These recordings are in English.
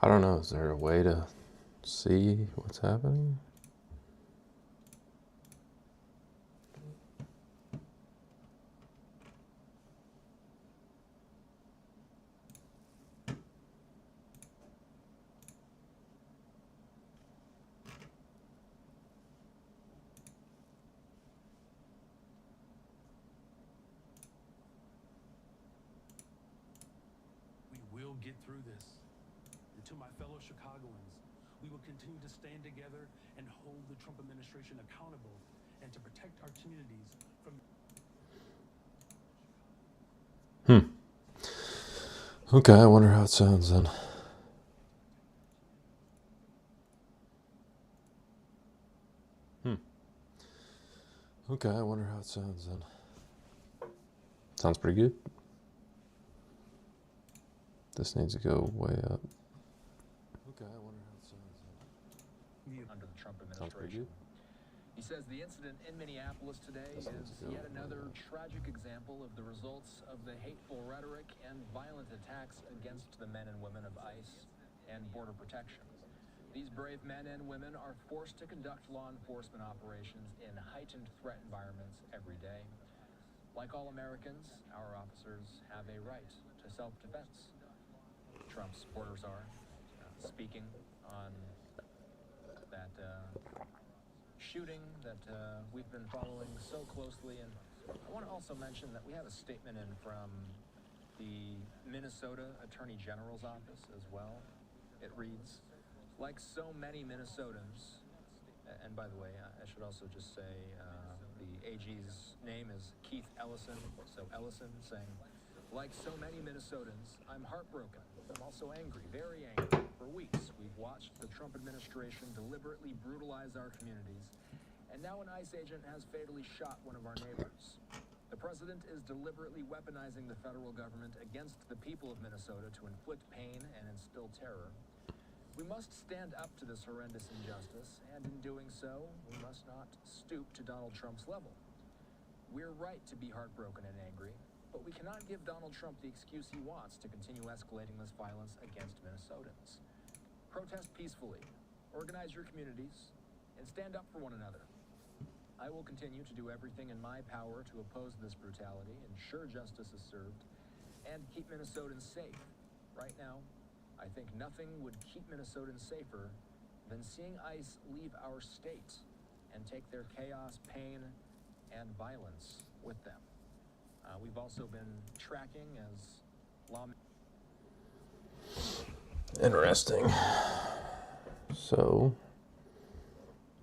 I don't know. Is there a way to see what's happening? We will get through this. And to my fellow Chicagoans, we will continue to stand together and hold the Trump administration accountable and to protect our communities from... Okay, I wonder how it sounds then. Okay, I wonder how it sounds then. Sounds pretty good. This needs to go way up. Okay, I wonder how it sounds then. Under the Trump administration. He says the incident in Minneapolis today is yet another tragic example of the results of the hateful rhetoric and violent attacks against the men and women of ICE and Border Protection. These brave men and women are forced to conduct law enforcement operations in heightened threat environments every day. Like all Americans, our officers have a right to self-defense. Trump's supporters are speaking on that shooting that we've been following so closely. And I want to also mention that we have a statement in from the Minnesota Attorney General's office as well. It reads, like so many Minnesotans, and by the way, I should also just say the AG's name is Keith Ellison, so Ellison saying, like so many Minnesotans, I'm heartbroken. I'm also angry, very angry. For weeks, we've watched the Trump administration deliberately brutalize our communities, and now an ICE agent has fatally shot one of our neighbors. The president is deliberately weaponizing the federal government against the people of Minnesota to inflict pain and instill terror. We must stand up to this horrendous injustice, and in doing so, we must not stoop to Donald Trump's level. We're right to be heartbroken and angry, but we cannot give Donald Trump the excuse he wants to continue escalating this violence against Minnesotans. Protest peacefully, organize your communities, and stand up for one another. I will continue to do everything in my power to oppose this brutality, ensure justice is served, and keep Minnesotans safe. Right now, I think nothing would keep Minnesotans safer than seeing ICE leave our state and take their chaos, pain, and violence with them. We've also been tracking as lawmakers. Interesting. So,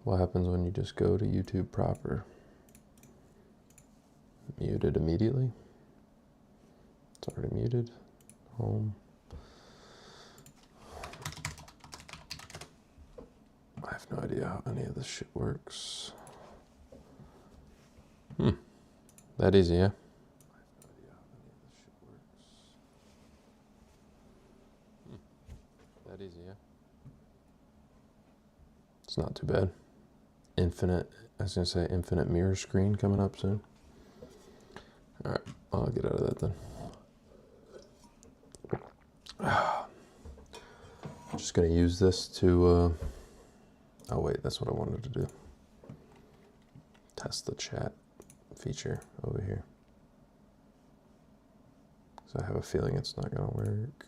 what happens when you just go to YouTube proper? Muted immediately? It's already muted. Home. I have no idea how any of this shit works. That easy, yeah? That easy, yeah? It's not too bad. I was gonna say infinite mirror screen coming up soon. Alright, I'll get out of that then. I'm just gonna use this to, oh wait, that's what I wanted to do. Test the chat feature over here. So I have a feeling it's not gonna work.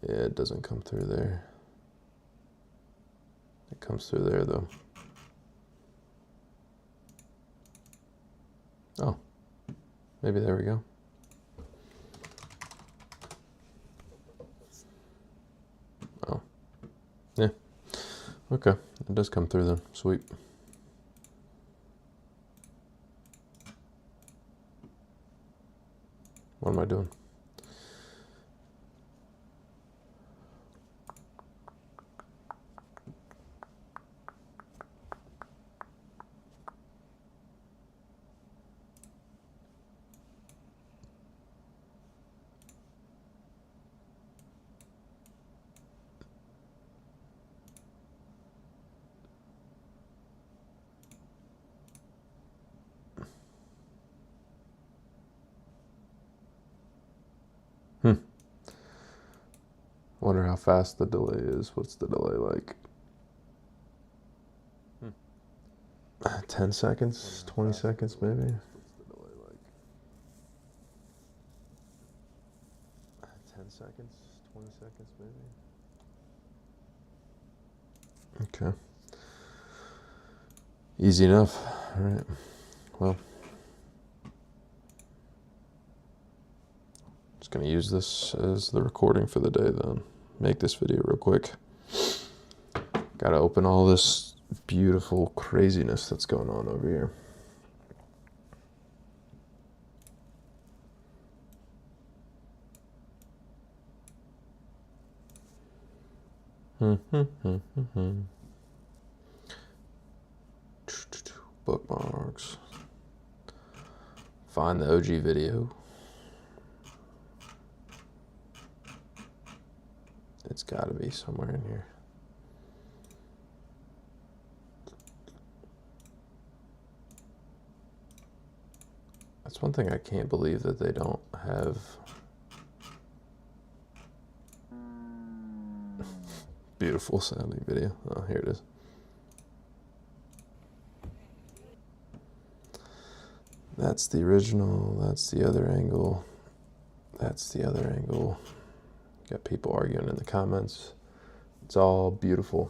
Yeah, it doesn't come through there. It comes through there though. Oh, maybe there we go. Oh, yeah. Okay, it does come through then. Sweet. What am I doing? Wonder how fast the delay is. What's the delay like? 10 seconds, 20 seconds maybe. What's the delay like? 10 seconds, 20 seconds maybe. Okay. Easy enough. All right. Well, just going to use this as the recording for the day then. Make this video real quick. Got to open all this beautiful craziness that's going on over here. Bookmarks. Find the OG video. It's got to be somewhere in here. That's one thing I can't believe that they don't have. Beautiful sounding video. Oh, here it is. That's the original. That's the other angle. That's the other angle. Got people arguing in the comments. It's all beautiful,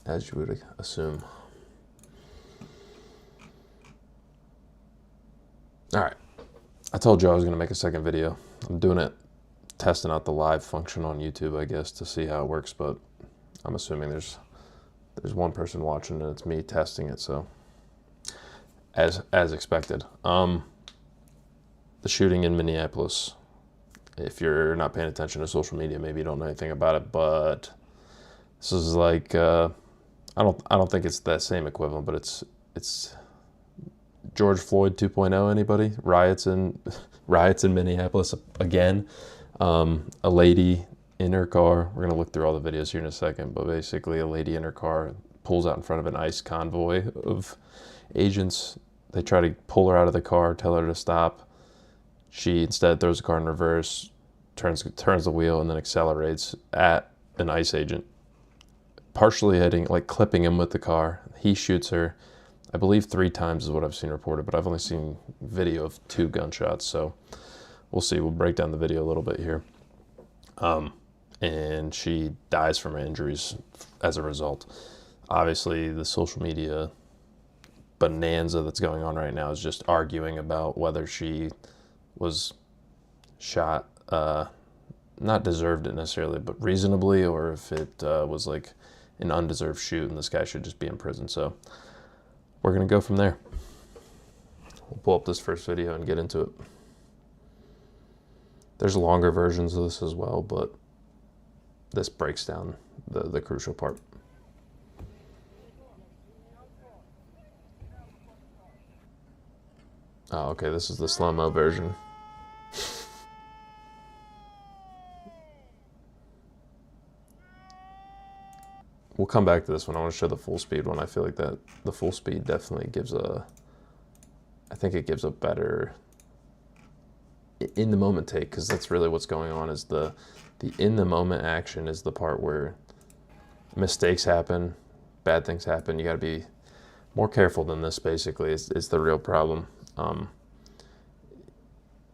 as you would assume. All right. I told you I was going to make a second video. I'm doing it, testing out the live function on YouTube, I guess, to see how it works, but I'm assuming there's one person watching and it's me testing it, so as expected. The shooting in Minneapolis. If you're not paying attention to social media, maybe you don't know anything about it, but this is like I don't think it's that same equivalent, but it's George Floyd 2.0. Anybody? Riots in Minneapolis again. A lady in her car. We're gonna look through all the videos here in a second, but basically a lady in her car pulls out in front of an ICE convoy of agents. They try to pull her out of the car, tell her to stop. She instead throws the car in reverse, turns the wheel, and then accelerates at an ICE agent, partially hitting, like clipping him with the car. He shoots her, I believe 3 times is what I've seen reported, but I've only seen video of 2 gunshots, so we'll see. We'll break down the video a little bit here. And she dies from her injuries as a result. Obviously, the social media bonanza that's going on right now is just arguing about whether she was shot, not deserved it necessarily, but reasonably, or if it was like an undeserved shoot and this guy should just be in prison. So we're going to go from there. We'll pull up this first video and get into it. There's longer versions of this as well, but this breaks down the crucial part. Oh, okay, this is the slow-mo version. We'll come back to this one. I want to show the full speed one. I feel like that the full speed definitely gives I think it gives a better in the moment take, because that's really what's going on. Is the in the moment action is the part where mistakes happen, bad things happen. You got to be more careful than this. Basically, is the real problem.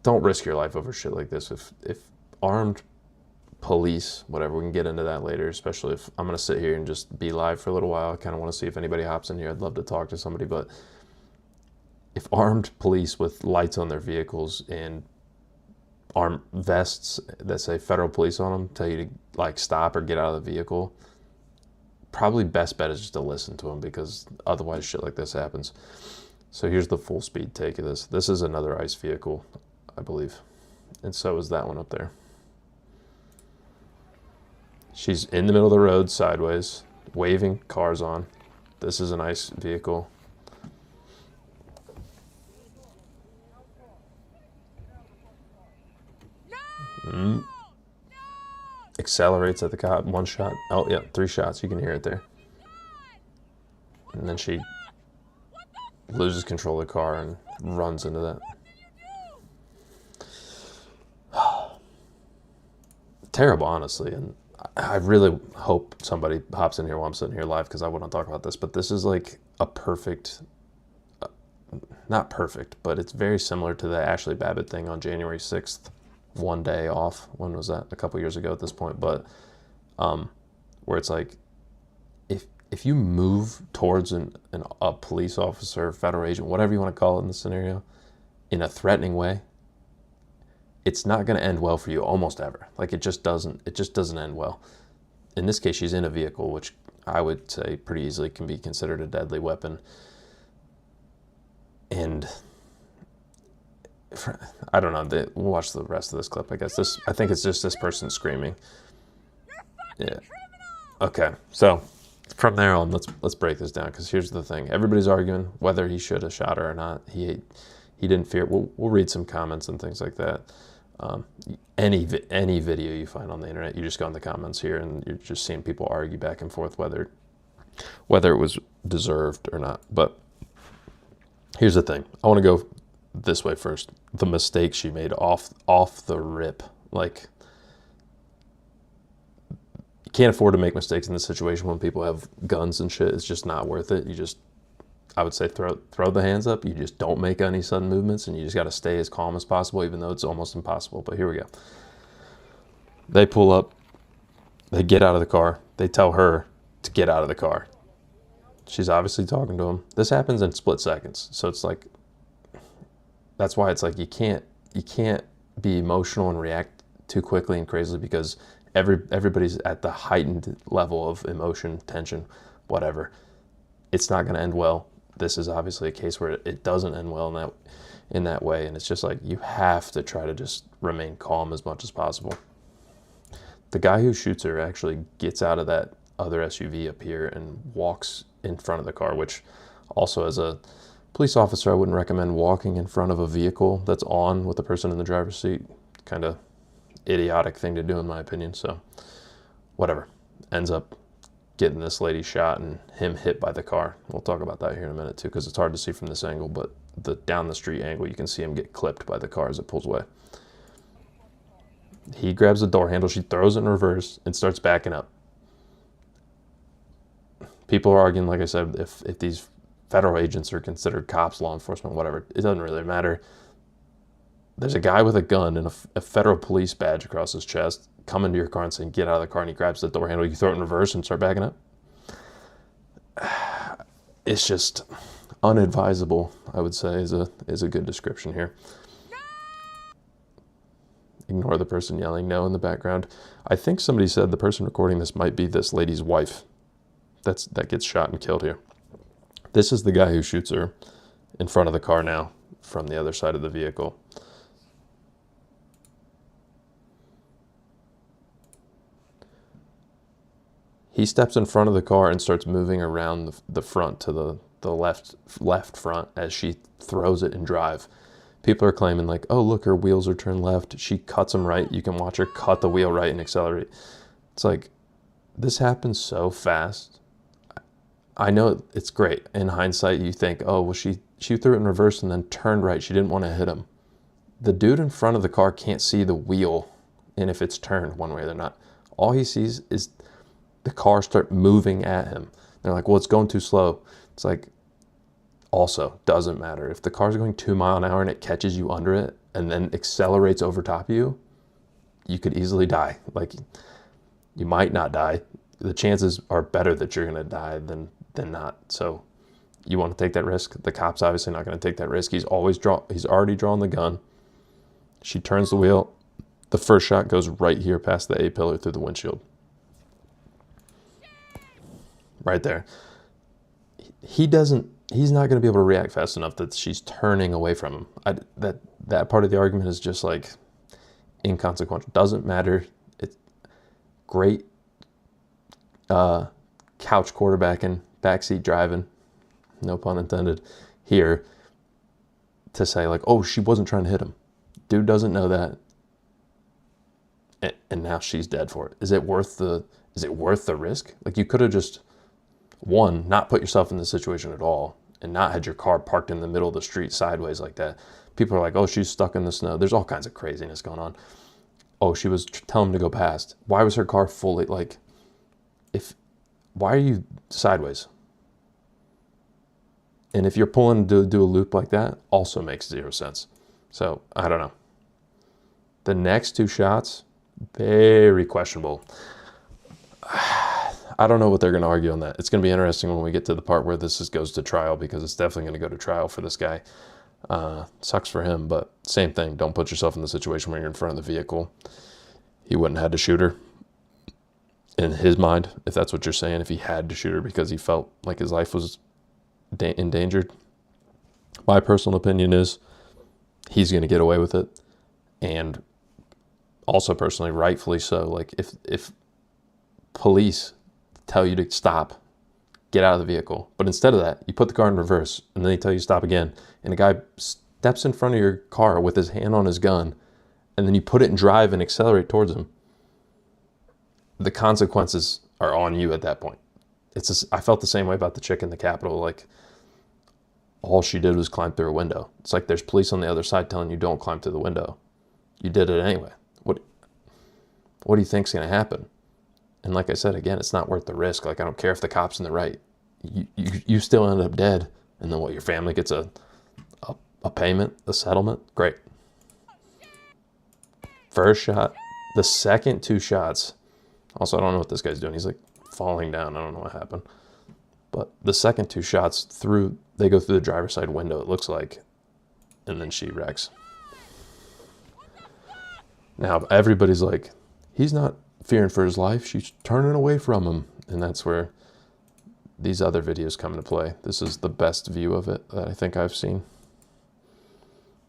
Don't risk your life over shit like this. If armed police, whatever, we can get into that later, especially if I'm going to sit here and just be live for a little while. I kind of want to see if anybody hops in here. I'd love to talk to somebody, but if armed police with lights on their vehicles and armed vests that say federal police on them tell you to like stop or get out of the vehicle, probably best bet is just to listen to them, because otherwise shit like this happens. So here's the full speed take of this. This is another ICE vehicle, I believe, and so is that one up there. She's in the middle of the road, sideways, waving, cars on. This is an ICE vehicle. No! Accelerates at the cop, 1 shot. Oh, yeah, 3 shots. You can hear it there. And then she loses control of the car and runs into that. Terrible, honestly. And I really hope somebody hops in here while I'm sitting here live because I want to talk about this. But this is like a perfect, not perfect, but it's very similar to the Ashley Babbitt thing on January 6th. One day off. When was that? A couple years ago at this point. But where it's like, if you move towards a police officer, federal agent, whatever you want to call it in this scenario, in a threatening way, it's not going to end well for you almost ever. Like it just doesn't end well. In this case, she's in a vehicle, which I would say pretty easily can be considered a deadly weapon. And I don't know. We'll watch the rest of this clip. I guess I think it's just this person screaming. Yeah. Okay. So from there on, let's break this down, because here's the thing. Everybody's arguing whether he should have shot her or not. He didn't fear. We'll read some comments and things like that. Any video you find on the internet, you just go in the comments here, and you're just seeing people argue back and forth whether it was deserved or not. But here's the thing. I want to go this way first. The mistake she made off the rip. Like, you can't afford to make mistakes in this situation when people have guns and shit. It's just not worth it. I would say throw the hands up. You just don't make any sudden movements, and you just got to stay as calm as possible, even though it's almost impossible. But here we go. They pull up. They get out of the car. They tell her to get out of the car. She's obviously talking to him. This happens in split seconds. So it's like, that's why it's like you can't be emotional and react too quickly and crazily, because everybody's at the heightened level of emotion, tension, whatever. It's not going to end well. This is obviously a case where it doesn't end well in that way, and it's just like you have to try to just remain calm as much as possible. The guy who shoots her actually gets out of that other SUV up here and walks in front of the car, which also, as a police officer, I wouldn't recommend walking in front of a vehicle that's on with the person in the driver's seat. Kind of idiotic thing to do, in my opinion. So whatever. Ends up getting this lady shot and him hit by the car. We'll talk about that here in a minute too, because it's hard to see from this angle, but the down the street angle, you can see him get clipped by the car as it pulls away. He grabs the door handle, she throws it in reverse and starts backing up. People are arguing, like I said, if these federal agents are considered cops, law enforcement, whatever, it doesn't really matter. There's a guy with a gun and a federal police badge across his chest coming to your car and saying, get out of the car, and he grabs the door handle, you throw it in reverse and start backing up. It's just unadvisable, I would say, is a good description here. Ignore the person yelling no in the background. I think somebody said the person recording this might be this lady's wife that gets shot and killed here. This is the guy who shoots her in front of the car now from the other side of the vehicle. He steps in front of the car and starts moving around the front to the left front as she throws it in drive. People are claiming like, oh, look, her wheels are turned left. She cuts them right. You can watch her cut the wheel right and accelerate. It's like, this happens so fast. I know it's great. In hindsight, you think, oh, well, she threw it in reverse and then turned right. She didn't want to hit him. The dude in front of the car can't see the wheel and if it's turned one way or not. All he sees is the car start moving at him. They're like, well, it's going too slow. It's like, also, doesn't matter. If the car's going 2 miles an hour and it catches you under it and then accelerates over top of you, you could easily die. Like, you might not die. The chances are better that you're going to die than not. So you want to take that risk? The cop's obviously not going to take that risk. He's already drawn the gun. She turns the wheel. The first shot goes right here past the A-pillar through the windshield. Right there. He's not going to be able to react fast enough that she's turning away from him. That part of the argument is just like inconsequential. Doesn't matter. It's great couch quarterbacking, backseat driving, no pun intended, here to say like, oh, she wasn't trying to hit him. Dude doesn't know that. And now she's dead for it. Is it worth the risk? Like, you could have just, one, not put yourself in this situation at all and not had your car parked in the middle of the street sideways like that. People are like, oh, she's stuck in the snow. There's all kinds of craziness going on. oh, she was telling him to go past. Why was her car fully, like, why are you sideways? And if you're pulling to do a loop like that, also makes zero sense. So, I don't know. The next two shots, very questionable. I don't know what they're going to argue on that. It's going to be interesting when we get to the part where this goes to trial, because it's definitely going to go to trial for this guy. Sucks for him, but same thing. Don't put yourself in the situation where you're in front of the vehicle. He wouldn't have had to shoot her. In his mind, if that's what you're saying, if he had to shoot her because he felt like his life was endangered. My personal opinion is he's going to get away with it. And also personally, rightfully so. Like if police tell you to stop, get out of the vehicle, but instead of that, you put the car in reverse and then they tell you to stop again, and a guy steps in front of your car with his hand on his gun, and then you put it in drive and accelerate towards him, the consequences are on you at that point. I felt the same way about the chick in the Capitol. Like, all she did was climb through a window. It's like there's police on the other side telling you don't climb through the window. You did it anyway. What do you think's going to happen? And like I said, again, it's not worth the risk. Like, I don't care if the cop's in the right. You still end up dead. And then what, your family gets a payment, a settlement? Great. First shot. The second two shots. Also, I don't know what this guy's doing. He's like falling down. I don't know what happened. But the second two shots they go through the driver's side window, it looks like. And then she wrecks. Now, everybody's like, he's not fearing for his life. She's turning away from him. And that's where these other videos come into play. This is the best view of it that I think I've seen.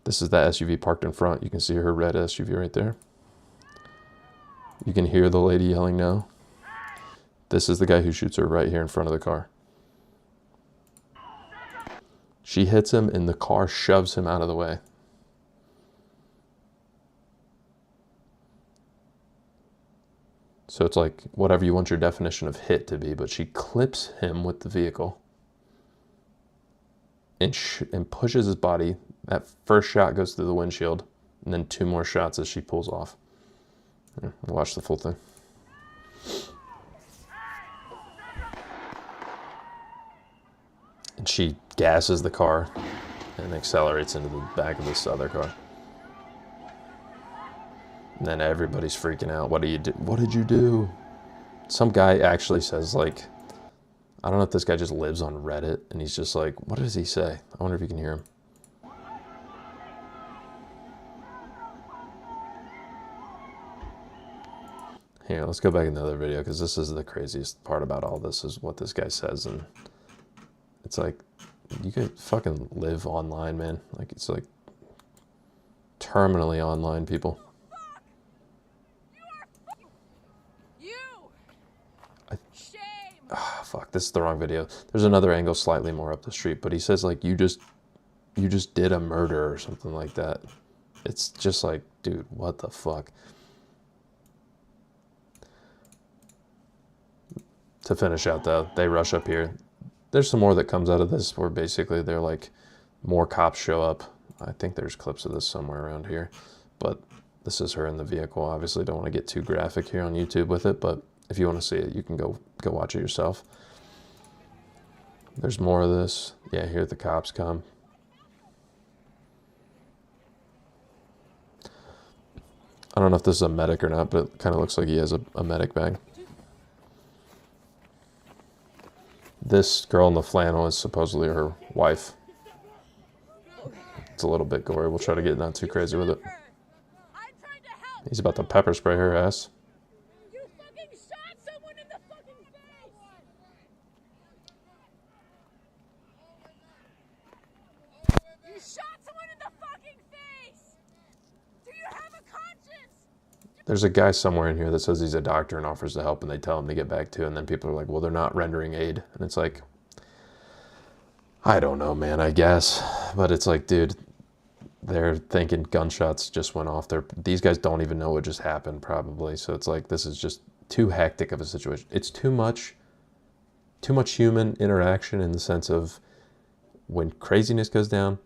This is that SUV parked in front. You can see her red SUV right there. You can hear the lady yelling no. This is the guy who shoots her right here in front of the car. She hits him and the car shoves him out of the way. So it's like whatever you want your definition of hit to be, but she clips him with the vehicle and pushes his body. That first shot goes through the windshield, and then two more shots as she pulls off. Watch the full thing. And she gasses the car and accelerates into the back of this other car. And then everybody's freaking out. What do you do? What did you do? Some guy actually says, like, I don't know if this guy just lives on Reddit, and he's just like, what does he say? I wonder if you can hear him. Here, let's go back in the other video, because this is the craziest part about all this, is what this guy says. And it's like, you could fucking live online, man. Like, it's like terminally online, people. Fuck, this is the wrong video. There's another angle slightly more up the street, but he says, like, you just did a murder or something like that. It's just like, dude, what the fuck? To finish out, though, they rush up here. There's some more that comes out of this where basically they're like, more cops show up. I think there's clips of this somewhere around here, but this is her in the vehicle. Obviously don't want to get too graphic here on YouTube with it, but if you want to see it, you can go watch it yourself. There's more of this. Yeah, here the cops come. I don't know if this is a medic or not, but it kind of looks like he has a medic bag. This girl in the flannel is supposedly her wife. It's a little bit gory. We'll try to get not too crazy with it. He's about to pepper spray her ass. You fucking shot someone in the fucking face! You shot someone in the fucking face! Do you have a conscience? There's a guy somewhere in here that says he's a doctor and offers to help, and they tell him to get back to, and then people are like, well, they're not rendering aid. And it's like, I don't know, man, I guess. But it's like, dude, they're thinking gunshots just went off. These guys don't even know what just happened, probably. So it's like, this is just too hectic of a situation. It's too much human interaction in the sense of when craziness goes down,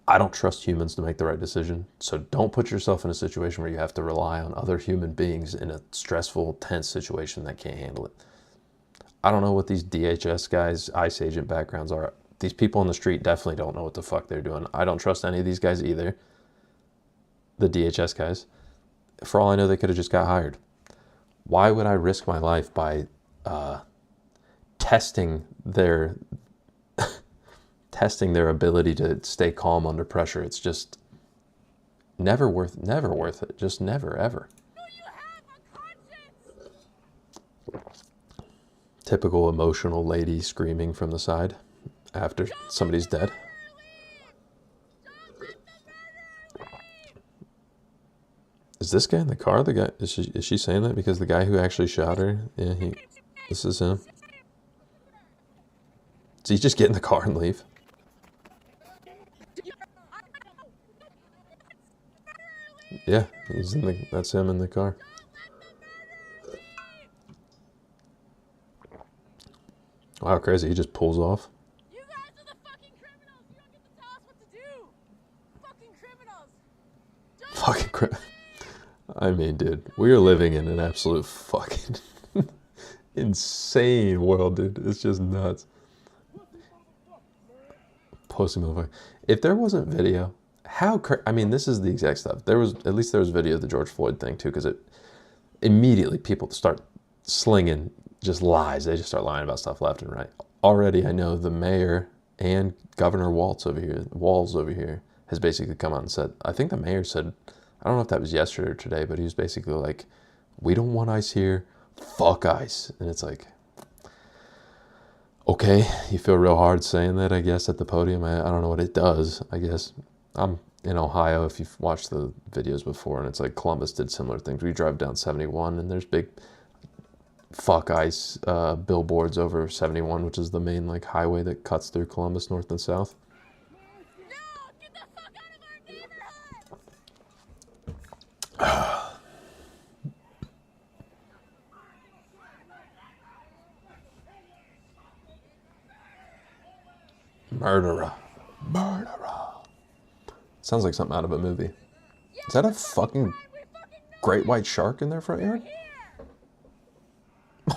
I don't trust humans to make the right decision. So don't put yourself in a situation where you have to rely on other human beings in a stressful, tense situation that can't handle it. I don't know what these DHS guys, ICE agent backgrounds are. These people on the street definitely don't know what the fuck they're doing. I don't trust any of these guys either. The DHS guys. For all I know, they could have just got hired. Why would I risk my life by testing their ability to stay calm under pressure? It's just never worth it. Just never, ever. Do you have a conscience? Typical emotional lady screaming from the side after somebody's dead. Is this guy in the car? The guy, is she saying that because the guy who actually shot her? Yeah, this is him. Does he just get in the car and leave? Yeah, that's him in the car. Wow, crazy. He just pulls off. You guys are the fucking criminals. You don't get to tell us what to do. Fucking criminals. Fucking crap. I mean, dude, we are living in an absolute fucking insane world, dude. It's just nuts. Pussy motherfucker. If there wasn't video, I mean, this is the exact stuff. At least there was video of the George Floyd thing too, because immediately people start slinging just lies. They just start lying about stuff left and right. Already, I know the mayor and Governor Walz over here has basically come out and said, I think the mayor said, I don't know if that was yesterday or today, but he was basically like, we don't want ICE here, fuck ICE. And it's like, okay, you feel real hard saying that, I guess, at the podium. I don't know what it does, I guess. I'm in Ohio, if you've watched the videos before, and it's like Columbus did similar things. We drive down 71, and there's big fuck ICE billboards over 71, which is the main like highway that cuts through Columbus north and south. No, get the fuck out of our neighborhood. Murderer. Sounds like something out of a movie. Is that a fucking great white shark in their front yard?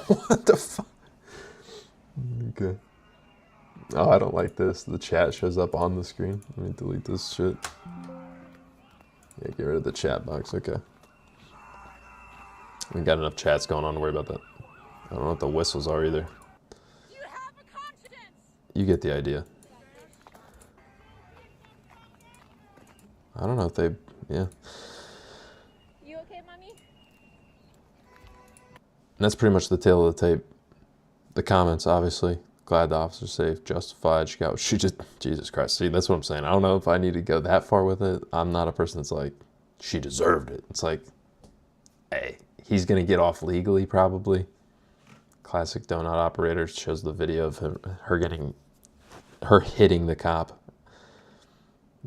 What the fuck? Okay. Oh, I don't like this. The chat shows up on the screen. Let me delete this shit. Yeah, get rid of the chat box. Okay. We got enough chats going on to worry about that. I don't know what the whistles are either. You have a conscience. You get the idea. I don't know if they, yeah. You okay, mommy? And that's pretty much the tail of the tape. The comments, obviously. Glad the officer's safe, justified. She just, Jesus Christ. See, that's what I'm saying. I don't know if I need to go that far with it. I'm not a person that's like, she deserved it. It's like, hey, he's going to get off legally, probably. Classic donut operator shows the video of her hitting the cop.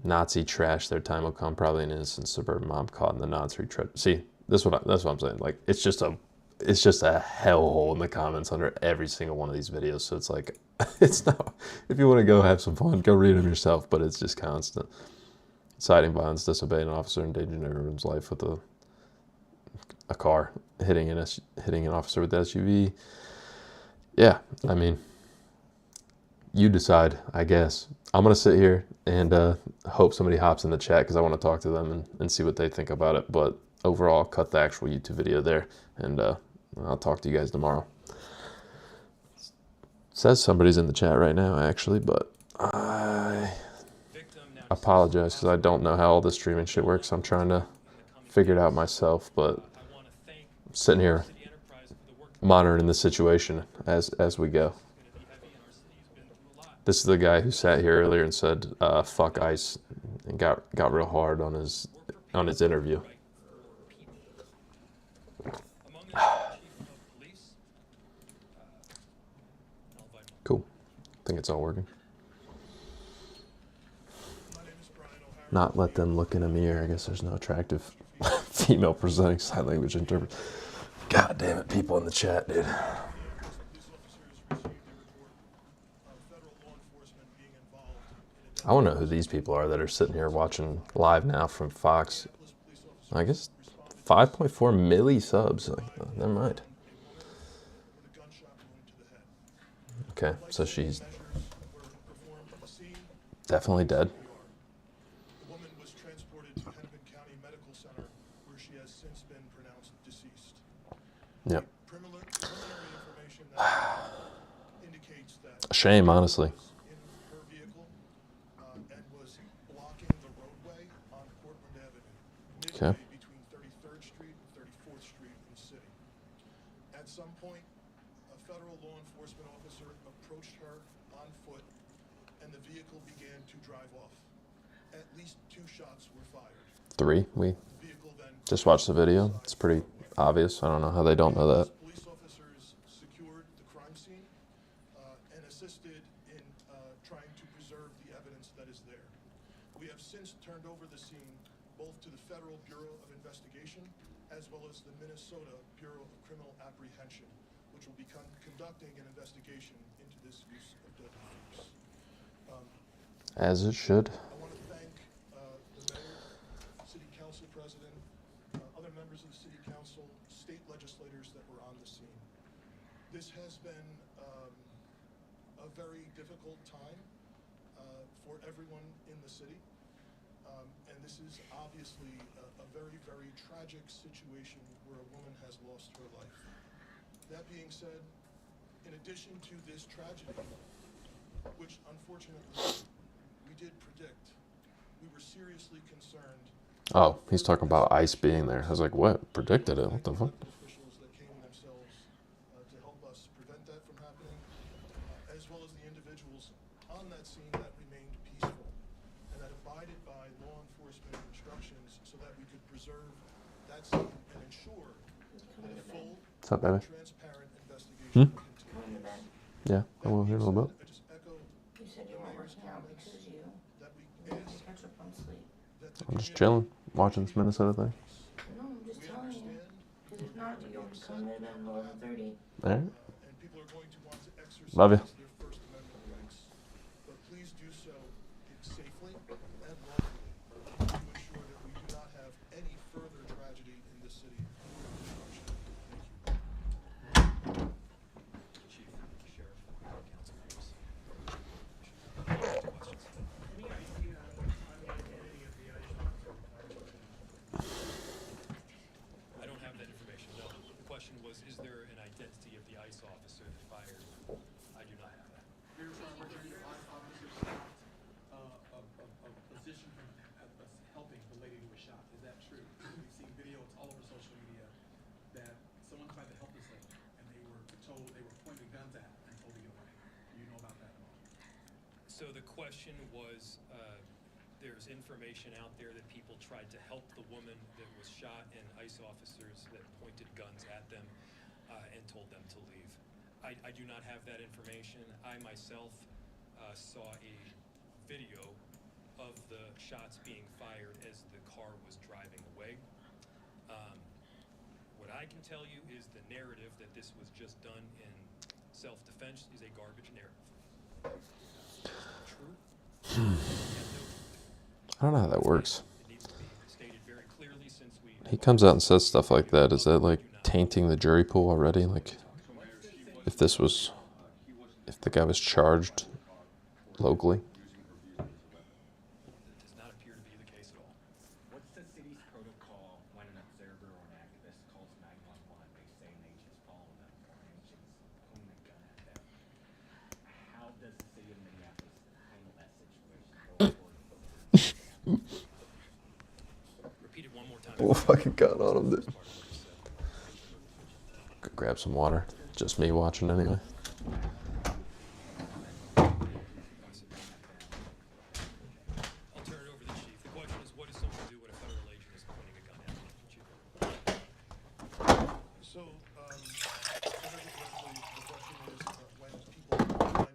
Nazi trash, their time will come. Probably an innocent suburban mom caught in the Nazi trash. See, that's what I'm saying. Like, it's just a hellhole in the comments under every single one of these videos. So it's like, it's not. If you want to go have some fun, go read them yourself. But it's just constant. Inciting violence, disobeying an officer, endangering everyone's life with a car, hitting an officer with the SUV. Yeah, I mean, you decide, I guess. I'm going to sit here and hope somebody hops in the chat because I want to talk to them and see what they think about it. But overall, I'll cut the actual YouTube video there, and I'll talk to you guys tomorrow. It says somebody's in the chat right now, actually, but I apologize because I don't know how all this streaming shit works. I'm trying to figure it out myself, but I'm sitting here monitoring the situation as we go. This is the guy who sat here earlier and said, fuck ICE, and got real hard on his interview. Cool. I think it's all working. Not let them look in a mirror. I guess there's no attractive female presenting sign language interpreter. God damn it, people in the chat, dude. I want to know who these people are that are sitting here watching live now from Fox. I guess 5.4 milli subs. Like, never mind. Okay, so she's definitely dead. The woman was transported to Hennepin County Medical Center, where she has since been pronounced deceased. Yep. Preliminary information that indicates that A shame, honestly. in her vehicle and was blocking the roadway on Portland Avenue, midway Okay. between 33rd Street and 34th Street in the city. At some point, a federal law enforcement officer approached her on foot, and the vehicle began to drive off. At least 2 shots were fired. 3. We The vehicle then just watched the video. It's pretty obvious. I don't know how they don't know that. Police officers secured the crime scene and assisted in trying to preserve the evidence that is there. We have since turned over the scene both to the Federal Bureau of Investigation as well as the Minnesota Bureau of Criminal Apprehension, which will be conducting an investigation into this use of deadly force. As it should. I want to thank the mayor, city council president, other members of the city council, state legislators that were on the scene. This has been a very difficult time for everyone in the city. And this is obviously a very, very tragic situation where a woman has lost her life. That being said, in addition to this tragedy, which unfortunately we did predict, we were seriously concerned. Oh, he's talking about ICE being there. I was like, what? Predicted it? What the fuck? Officials that came themselves to help us prevent that from happening, as well as the individuals on that scene that remained peaceful and that abided by law enforcement instructions so that we could preserve that scene and ensure that a full, What's up, baby? transparent investigation continues. Going to bed. Yeah, I will here in a little bit. I just echo You said you weren't working out because you that we wanted ask to catch up on sleep. that the I'm just community chilling, watching this Minnesota thing. No, I'm just we telling you. understand Because if not, you'll be coming to bed at 11:30. All right. and people are going to want to exercise Love you. their First Amendment rights. But please do so safely and lawfully to ensure that we do not have any further tragedy in this city or destruction. Thank you. Chief, Sheriff, Council members. Questions? I don't have that information, no. The question was, is there an identity of the ICE officer that fired? I do not have that. Here's our opportunity, ICE officer stopped a position from helping the lady who was shot. Is that true? We've seen videos all over social media that someone tried to help this lady and they were told, they were pointing guns at and told to get away. Do you know about that at all? So the question was, there's information out there that people tried to help the woman that was shot and ICE officers that pointed guns at them and told them to leave. I do not have that information. I myself saw a video of the shots being fired as the car was driving away. What I can tell you is the narrative that this was just done in self-defense is a garbage narrative. True. I don't know how that works. It needs to be stated very clearly since we He comes out and says stuff like that. Is that like tainting the jury pool already? Like, if this was, if the guy was charged locally? It does not appear to be the case at all. What's the city's protocol when an observer or an activist calls 911? They say they just follow them or agents pointing a gun at them. How does the city of Minneapolis handle that situation going forward? Repeat it one more time. What fucking gun on him, dude? Could grab some water. Just me watching anyway. I'll turn it over to the chief. The question is, what does someone do when a federal agent is pointing a gun at them? Chief. So, the question is, when people call 911,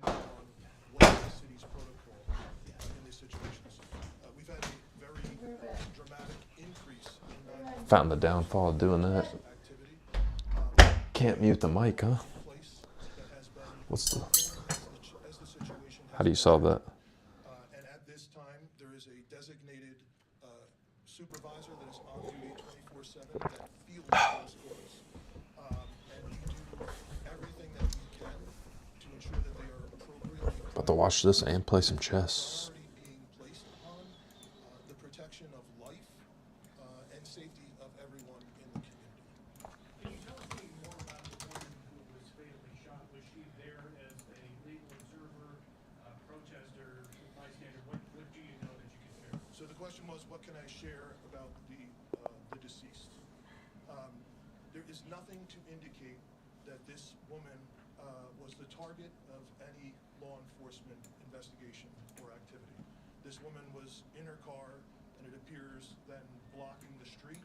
what is the city's protocol in these situations? We've had a very dramatic increase in 911 Found the downfall of doing that. activity. Can't mute the mic, huh? Place that has been What's the, as the situation how do you solve that? and at this that feels close quarters. And we do everything that we can to ensure that they are appropriately About to watch this and play some chess. priority being placed on the protection of life and safety of everyone in the community. Can you tell us any more about the woman who was fatally shot? Was she there as a legal observer, protester, bystander? What do you know that you can share? So the question was, what can I share about the deceased? There is nothing to indicate that this woman was the target of any law enforcement investigation or activity. This woman was in her car, and it appears then blocking the street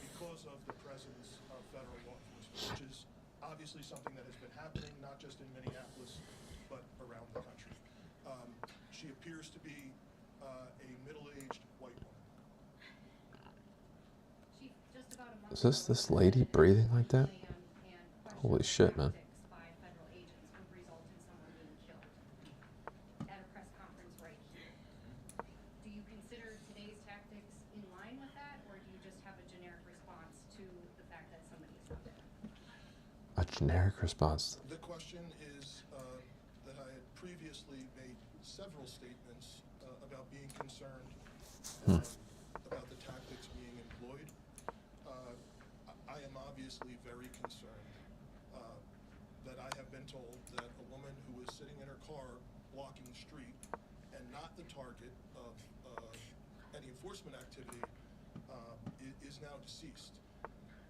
because of the presence of federal law enforcement, which is obviously something that has been happening not just in Minneapolis, but around the country. She appears to be a middle-aged white woman. Is this lady breathing like that? Holy shit, man. By federal agents would result in someone being killed at a press conference right here. Do you consider today's tactics in line with that, or do you just have a generic response to the fact that somebody is not there? A generic response. The question is that I had previously made several statements about being concerned about the tactics being employed. I am obviously very concerned that I have been told that a woman who was sitting in her car blocking the street and not the target of any enforcement activity is now deceased.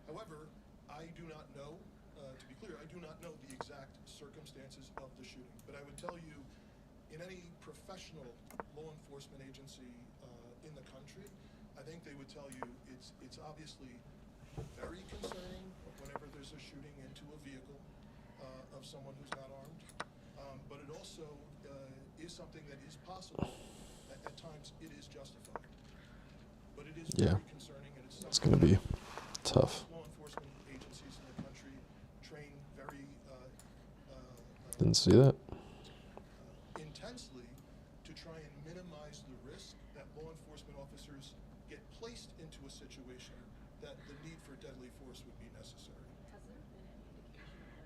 However, I do not know, to be clear, I do not know the exact circumstances of the shooting, but I would tell you, in any professional law enforcement agency in the country, I think they would tell you it's obviously very concerning whenever there's a shooting into a vehicle of someone who's not armed, but it also is something that is possible. At times, it is justified, but it is very concerning, and It's gonna be tough. law enforcement agencies in the country train very Didn't see that. intensely to try and minimize the risk that law enforcement officers get placed into a situation that the need for deadly force would be necessary. Has there been any indication of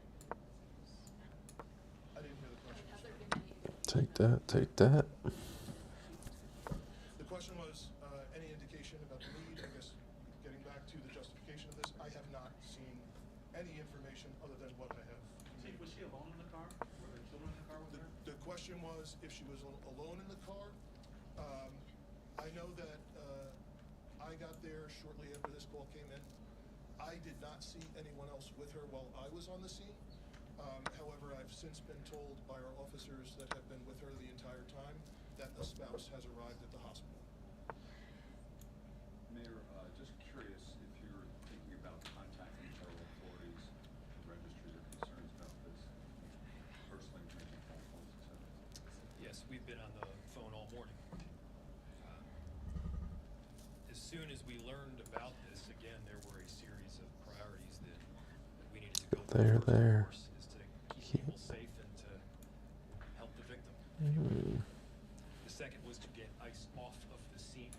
I didn't hear the question. Has there been any indication? Take that, take that. The question was any indication about the need. I guess getting back to the justification of this, I have not seen any information other than what I have. Chief, was she alone in the car? Were there children in the car with her? The question was if she was alone in the car. I know that I got there shortly after this call came in. I did not see anyone else with her while I was on the scene. However, I've since been told by our officers that have been with her the entire time that a spouse has arrived at the hospital. Mayor, just curious if you're thinking about contacting federal authorities to register your concerns about this, personally making phone calls, etc. Yes, we've been on the phone all morning. As soon as we learned about this, again, there were a series of priorities that we needed to go through. First, There. of course, is to keep people safe and to help the victim. The second was to get ICE off of the scene.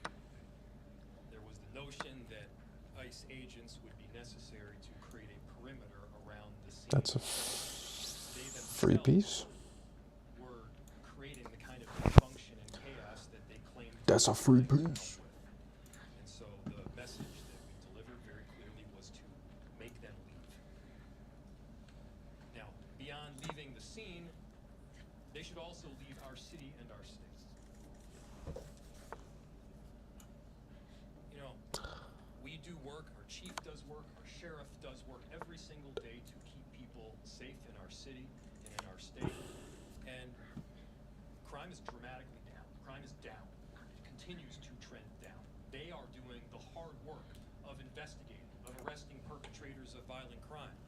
There was the notion that ICE agents would be necessary to create a perimeter around the scene. That's a They free themselves piece. were creating the kind of dysfunction and chaos that they claimed. That's a free to come piece. up with. And so the message that we delivered very clearly was to make them leave. Now, beyond leaving the scene, they should also leave our city and our state. You know, we do work, our chief does work, our sheriff does work every single day to keep people safe in our city and in our state. And crime is dramatically down. Crime is down. It continues to trend down. They are doing the hard work of investigating, of arresting perpetrators of violent crime.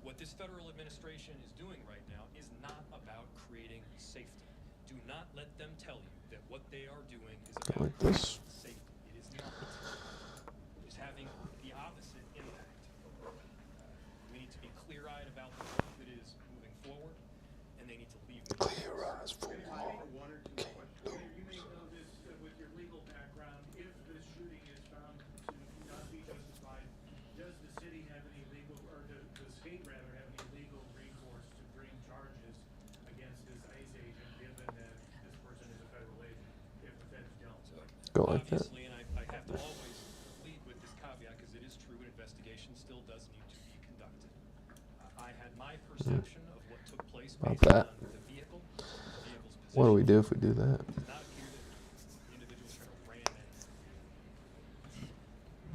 What this federal administration is doing right now is not about creating safety. Do not let them tell you that what they are doing is about Like this. creating safety. It is not. It is having the opposite impact. We need to be clear-eyed about the work that is moving forward, and they need to leave. Clear eyes for One or two questions. Mayor, you may know this with your legal background. If this shooting is found go like that. Obviously, and I have to always lead with this caveat because it is true, an investigation still does need to be conducted. I had my perception of what took place About based that. on the vehicle, the vehicle's position. What do we do if we do that? It does not appear that the individual was trying to ram anything.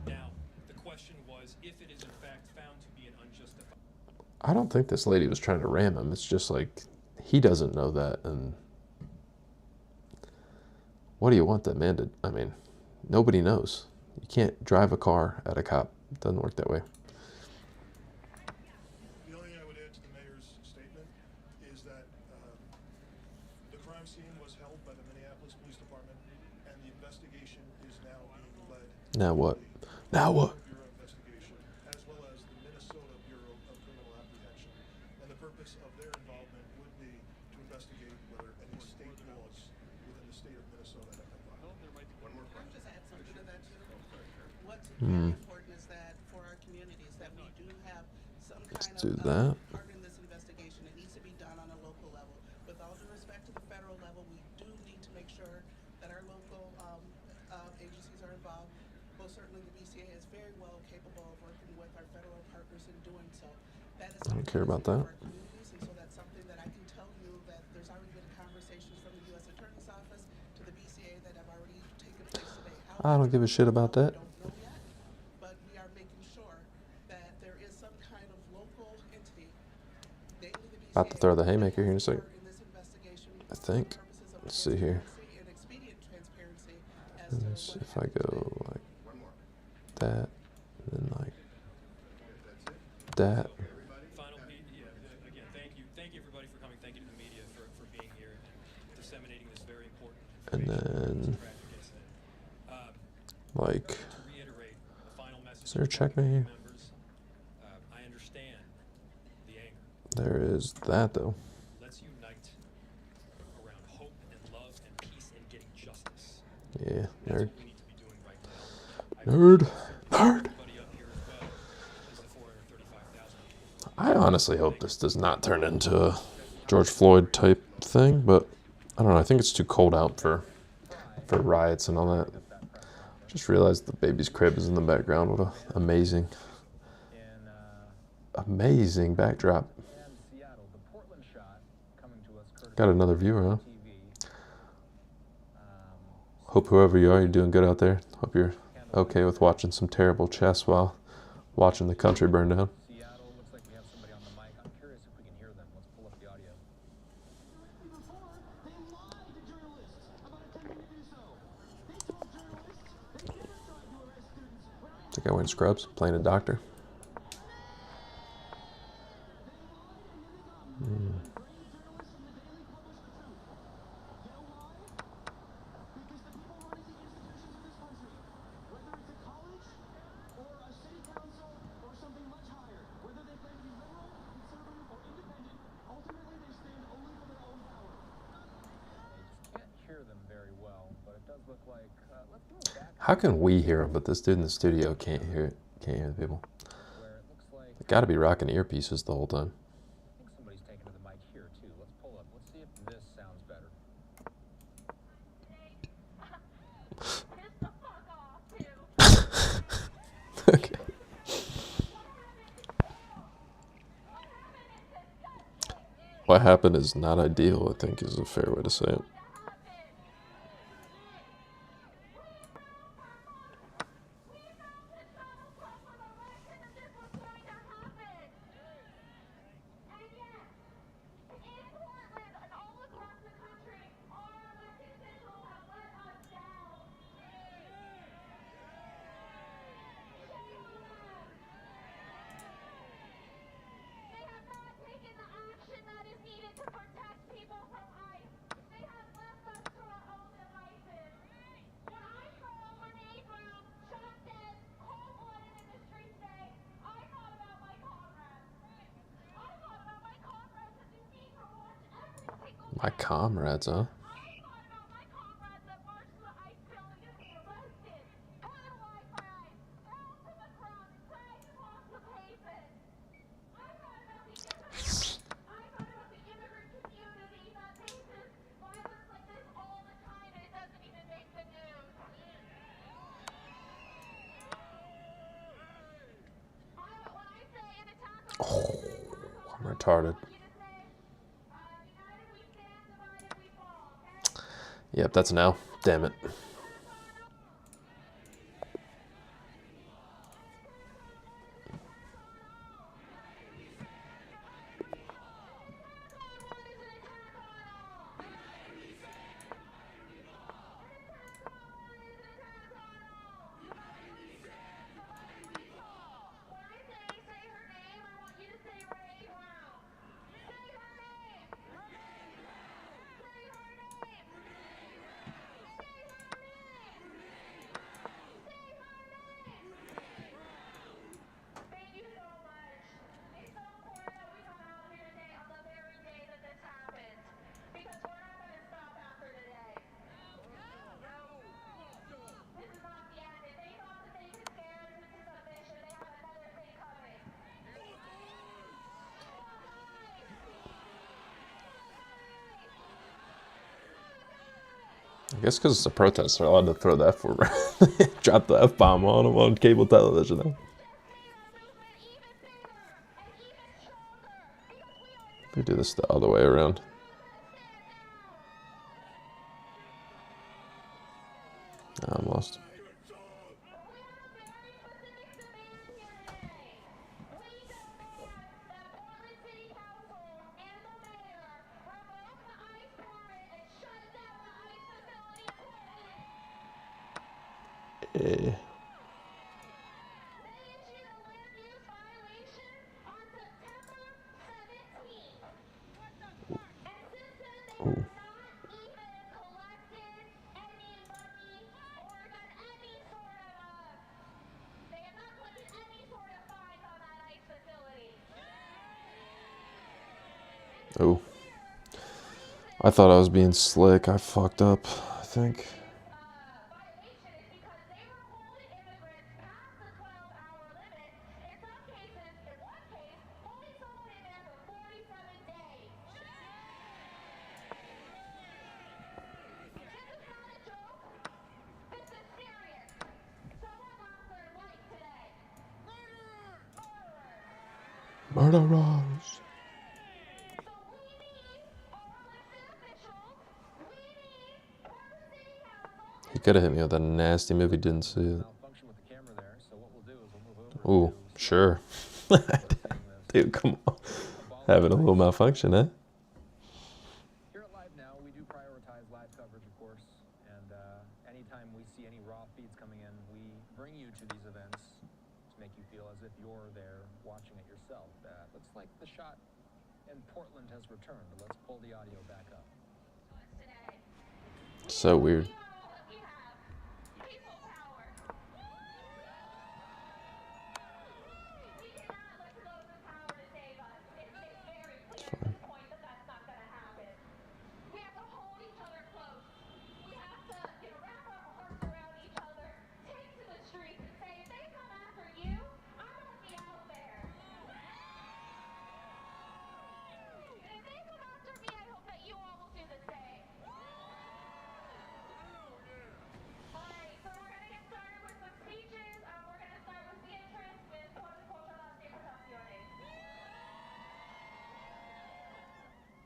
Now, the question was, if it is in fact found to be an unjustified... I don't think this lady was trying to ram him. It's just like, he doesn't know that, and what do you want that man to... I mean, nobody knows. You can't drive a car at a cop. It doesn't work that way. The only thing I would add to the mayor's statement is that the crime scene was held by the Minneapolis Police Department, and the investigation is now being led. Now what? by the Now what? Bureau of Investigation, as well as the Minnesota Bureau of Criminal Apprehension. And the purpose of their involvement would be to investigate whether any state laws within the state of Minnesota have been violated. Can I just add something to that too? What's Hmm. very important is that for our communities that we do have some Let's kind do of that. part in this investigation. It needs to be done on a local level. With all due respect to the federal level, we do need to make sure that our local agencies are involved. Most certainly the BCA is very well capable of working with our federal partners in doing so. That is I don't something care that's about that. for our communities, and so that's something that I can tell you that there's already been conversations from the U.S. Attorney's Office to the BCA that have already taken place today. I don't give a shit about that. We don't know yet, but we are making sure that there is some kind of local entity, namely the BCA, About to throw the haymaker here in a that second. has in this investigation I think. for purposes of Let's see here. transparency and expedient transparency as And to let's see what if I happened go today. like that, and then like that. Final, again, thank you everybody for coming. Thank you to the media for being here and disseminating this very important And information. then, Tragic incident. like, To reiterate, the final message is there a to check right here? members, I understand the anger. There is that though. Let's unite around hope and love and peace and getting justice. Yeah, That's nerd. what we need to be doing right now. Nerd. Nerd. Everybody up here as well is the 435,000. I honestly hope this does not turn into a George Floyd type thing, but I don't know. I think it's too cold out for riots and all that. Just realized the baby's crib is in the background. What a amazing backdrop. Got another viewer, huh? Hope whoever you are, you're doing good out there. Hope you're okay with watching some terrible chess while watching the country burn down. Seattle, looks like we have somebody on the mic. I'm curious if we can hear them. Let's pull up the audio. The guy wearing scrubs, playing a doctor. Can't hear them very well, but it does look like, let's do a back How can we hear him, but this dude in the studio can't hear it? Can't hear the people. where it looks like, They gotta be rocking earpieces the whole time. I think somebody's taken to the mic here too. Let's pull up. Let's see if this sounds better. Piss the fuck off, too. Okay. What happened is not ideal, I think is a fair way to say it. They have not taken the action that is needed to protect people from ICE. They have left us to our own devices. When I saw Renee Brown shot dead, cold-blooded in the street today, I thought about my comrades. I thought about my comrades that you see for watch every single day. My comrades, huh? I thought about my comrades that marched to the ICE building and were arrested, brutalized by ICE, thrown to the ground, dragged across the pavement. I thought about the immigrant community that faces violence like this all the time and it doesn't even make the news. retarded. Yep, that's no. Damn it. I guess because it's a protest, they're allowed to throw the F word. Drop the F-bomb on them on cable television. We do this the other way around. I'm lost. Eh. Ooh. Ooh. I thought I was being slick. I fucked up, I think. Murderers. He could have hit me with a nasty move. He didn't see it. Ooh, sure. Dude, come on. Having a little malfunction, eh? Here at Live Now, we do prioritize live coverage, of course, and anytime we see any raw feeds coming in, we bring you to these events to make you feel as if you're there watching it yourself. Looks like the shot in Portland has returned. Let's pull the audio back up. So weird. It's fine.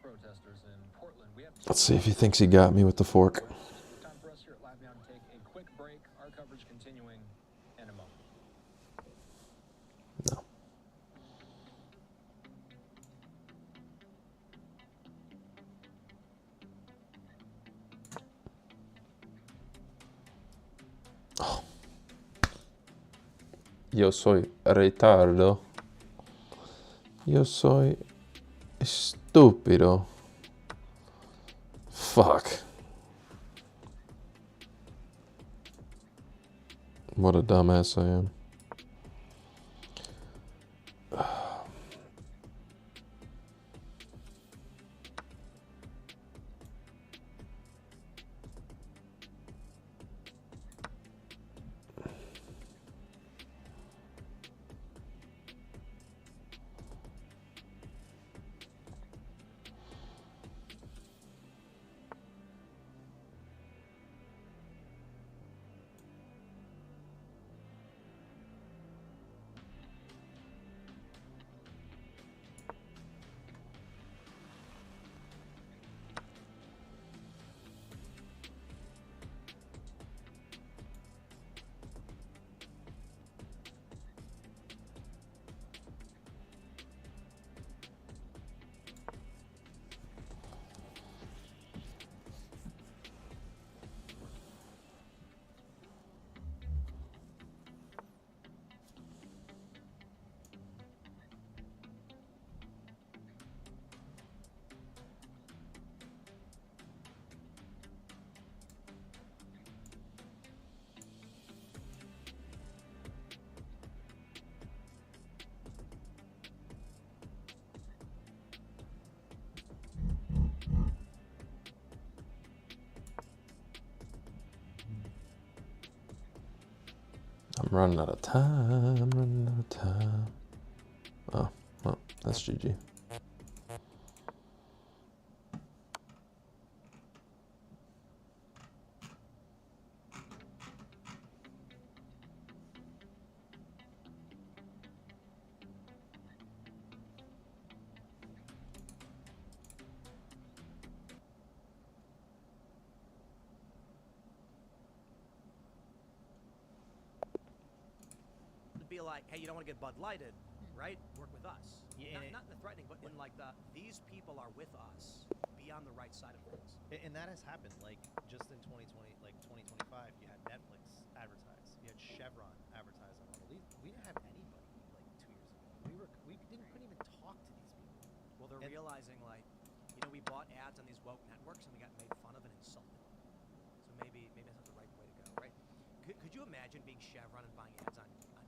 Protesters in Portland. We have Let's see if he thinks he got me with the fork. time for us here at Live Now to take a quick break. Our coverage continuing in a moment. No. Oh. Yo soy retardo. Yo soy estúpido. Fuck. What a dumbass I am. I'm running out of time, running out of time. Oh, well, that's GG. Be like, hey, you don't want to get Bud Lighted, right? Work with us. Yeah, not in the threatening, but in like the these people are with us. Be on the right side of things. And that has happened. Like just in 2020, like 2025, you had Netflix advertise, you had Chevron advertise on Rumble. We didn't have anybody like 2 years ago. Couldn't even talk to these people. Well, they're realizing like, we bought ads on these woke networks and we got made fun of and insulted. So maybe that's not the right way to go, right? Could you imagine being Chevron and buying ads on YouTube?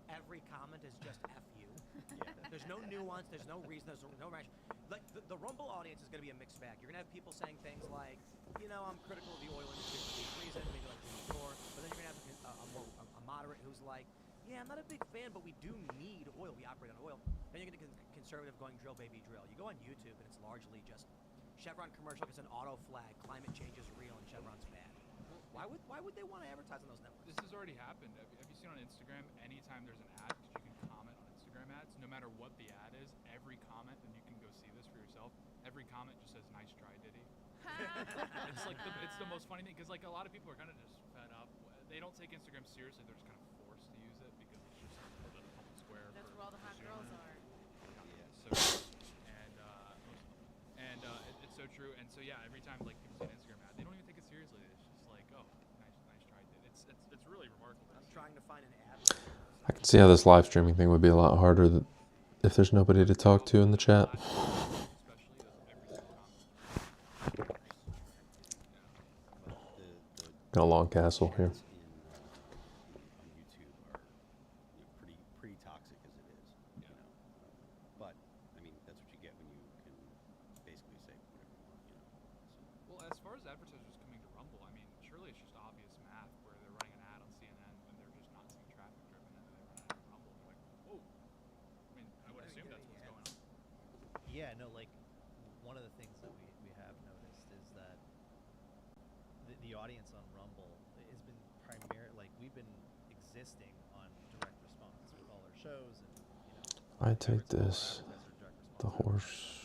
Every comment is just F you. Yeah. There's no nuance, there's no reason, there's no rationale. Like, the Rumble audience is going to be a mixed bag. You're going to have people saying things like, I'm critical of the oil industry for these reasons, maybe like Jimmy Dore, but then you're going to have a moderate who's like, yeah, I'm not a big fan, but we do need oil. We operate on oil. Then you're going to get a conservative going drill, baby, drill. You go on YouTube, and it's largely just Chevron commercial gets an auto flag, climate change is real, and Chevron's bad. Why would they want to advertise on those networks? This has already happened. Have you seen on Instagram, anytime there's an ad, because you can comment on Instagram ads, no matter what the ad is, every comment, and you can go see this for yourself, every comment just says, nice try, Diddy. It's the most funny thing, because like a lot of people are kind of just fed up. They don't take Instagram seriously. They're just kind of forced to use it because it's just a public square. That's where all the hot girls are. Yeah, so it's so true. And so yeah, every time like people see an Instagram ad, they don't even take it seriously. It's just like, oh, nice try, Diddy. It's really remarkable. I'm trying to find an ad. I can see how this live streaming thing would be a lot harder if there's nobody to talk to in the chat. Got a long castle here. On YouTube are pretty toxic as it is, But I mean, that's what you get when you can basically say whatever you want, So. Well, as far as advertisers coming to Rumble, I mean, surely it's just obvious math where they're running an ad on CNN when they're just not seeing traffic driven, and then they run an ad on Rumble. They're like, whoa. I mean, I would assume that's what's going on. Yeah, no, like one of the things that we have noticed is that the audience on Rumble has been like we've been existing on direct response with all our shows, and I take this. The horse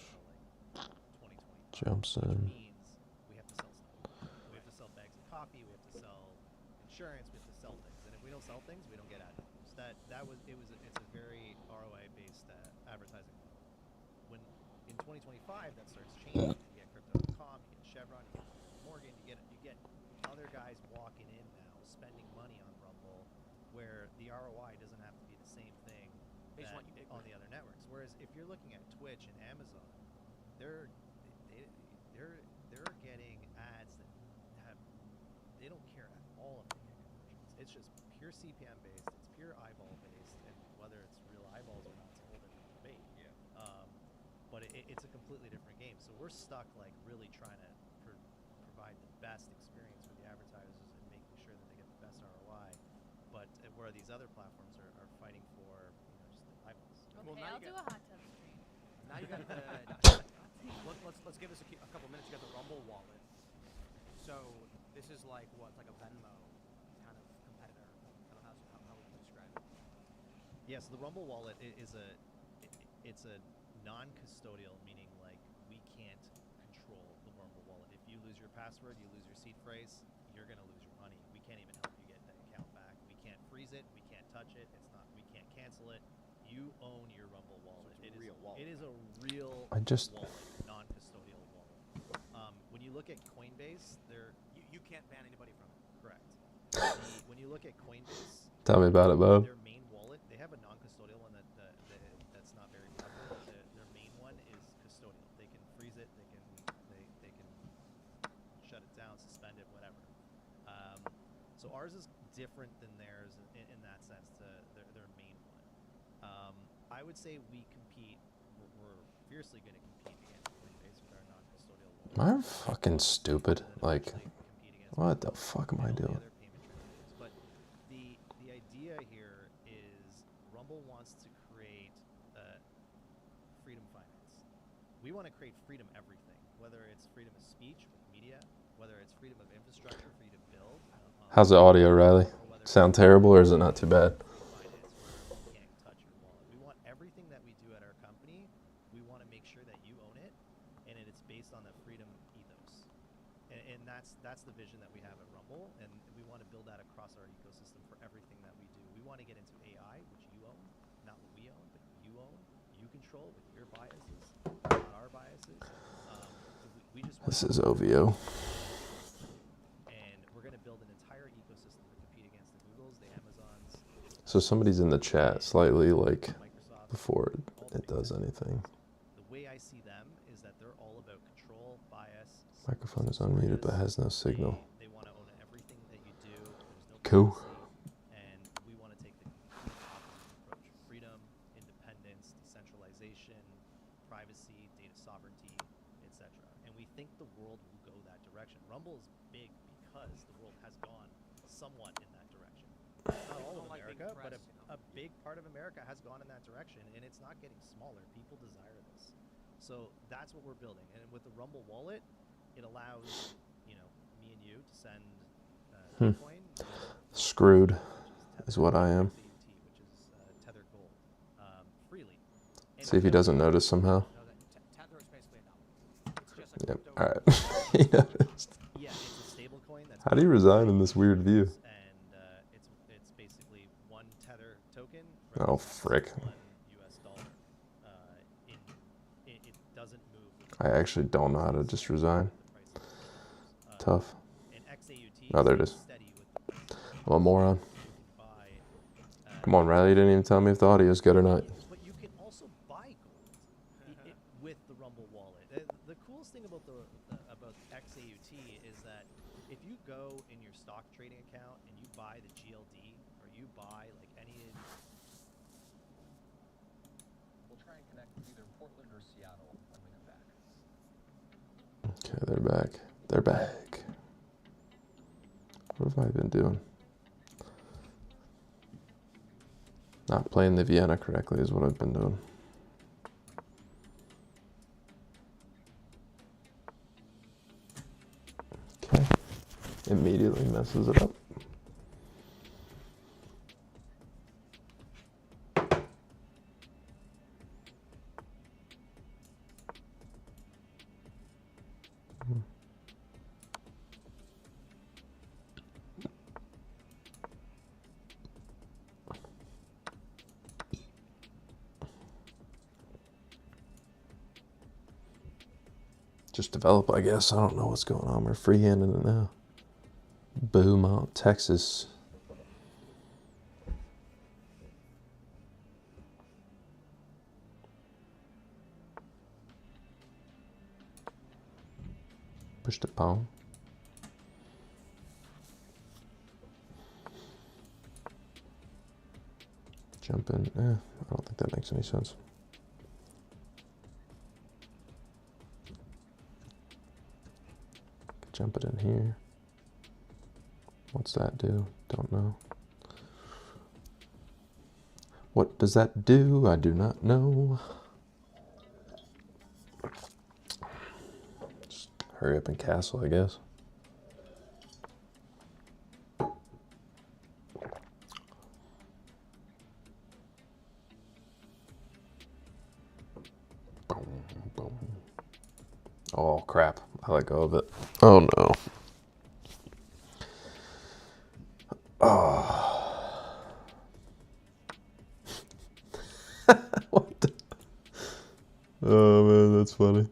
jumps in. We have to sell stuff. We have to sell bags of coffee. We have to sell insurance. We have to sell things. And if we don't sell things, we don't get ad dollars. It's a very ROI based advertising model. When in 2025 that starts changing, you get Crypto.com, you get Chevron, you get Morgan, you get other guys walking in now, spending money on Rumble, where the ROI doesn't have to be the same thing on the other networks. Whereas if you're looking at Twitch and Amazon, they're getting ads that they don't care at all if they get conversions. It's just pure CPM based, it's pure eyeball based, and whether it's real eyeballs or not, it's a whole different debate. Yeah. But it's a completely different game. So we're stuck like really trying to provide the best experience for the advertisers and making sure that they get the best ROI. But where these other platforms are fighting for just the eyeballs. Okay, I'll do a hot tub stream. Now you got the. let's give us a couple minutes. You got the Rumble wallet. So this is like what, like a Venmo kind of competitor. I don't know how would you describe it? Yeah, so the Rumble wallet it's a non-custodial, meaning like we can't control the Rumble wallet. If you lose your password, you lose your seed phrase, you're gonna lose your money. We can't even help you get that account back. We can't freeze it. We can't touch it. We can't cancel it. You own your Rumble wallet. So it's a real wallet. It is a real wallet, non-custodial wallet. When you look at Coinbase, you can't ban anybody from it. Correct. When you look at Coinbase, Tell me about it, Bob. Their main wallet, they have a non-custodial one that's not very popular. Their main one is custodial. They can freeze it. They can shut it down, suspend it, whatever. So ours is different than theirs in that sense. Their main one. I would say we compete. We're fiercely going to compete against Coinbase with our non-custodial wallet. Am I fucking stupid? Like, what the fuck am I doing? But we want to create freedom everything, whether it's freedom of speech with media, whether it's freedom of infrastructure for you to build. How's the audio, Riley? Sound terrible, or is it not too bad? Finance where you can't touch your wallet. We want everything that we do at our company, we want to make sure that you own it, and it's based on the freedom ethos. And that's the vision that we have at Rumble, and we want to build that across our ecosystem for everything that we do. We want to get into AI, which you own, not what we own, but you own, you control with your biases, not our biases. We just want This is OVO. and we're going to build an entire ecosystem to compete against the Googles, the Amazons. So somebody's in the chat slightly like before it does anything. The way I see them is that they're all about control, bias. Microphone is unmuted but has no signal. They want to own everything that you do. There's no Cool. privacy, and we want to take the complete opposite approach: freedom, independence, decentralization, privacy, data sovereignty, etc. And we think the world will go that direction. Rumble is big because the world has gone somewhat in that direction. Not all of America, but a big part of America has gone in that direction, and it's not getting smaller. People desire this. So that's what we're building. And with the Rumble wallet, it allows, me and you to send Bitcoin. Screwed is what I am. Which is Tether Gold, freely. See if he doesn't notice somehow. Tether is basically a dollar. It's just a Yep. crypto. All right. He noticed. Yeah, it's a stable coin that's How do you resign in this weird view? and it's basically one Tether token. Oh, frick. $1 US dollar. It doesn't move. I actually don't know how to just resign. Tough. And XAUT Oh, there it is. steady with I'm a moron. buy, Come on, Riley. You didn't even tell me if the audio is good or not. but you can also buy gold with the Rumble wallet. The coolest thing about about XAUT is that if you go in your stock trading account and you buy the GLD or you buy like any. We'll try and connect with either Portland or Seattle when we come back. Okay, they're back. They're back. What have I been doing? Not playing the Vienna correctly is what I've been doing. Okay. Immediately messes it up. Just develop, I guess. I don't know what's going on. We're freehanding it now. Beaumont, Texas. Push the palm. Jump in. I don't think that makes any sense. Jump it in here. What's that do? Don't know. What does that do? I do not know. Just hurry up and castle, I guess. Boom, boom. Oh, crap. I let go of it. Oh, no. Oh. What the? Oh, man, that's funny.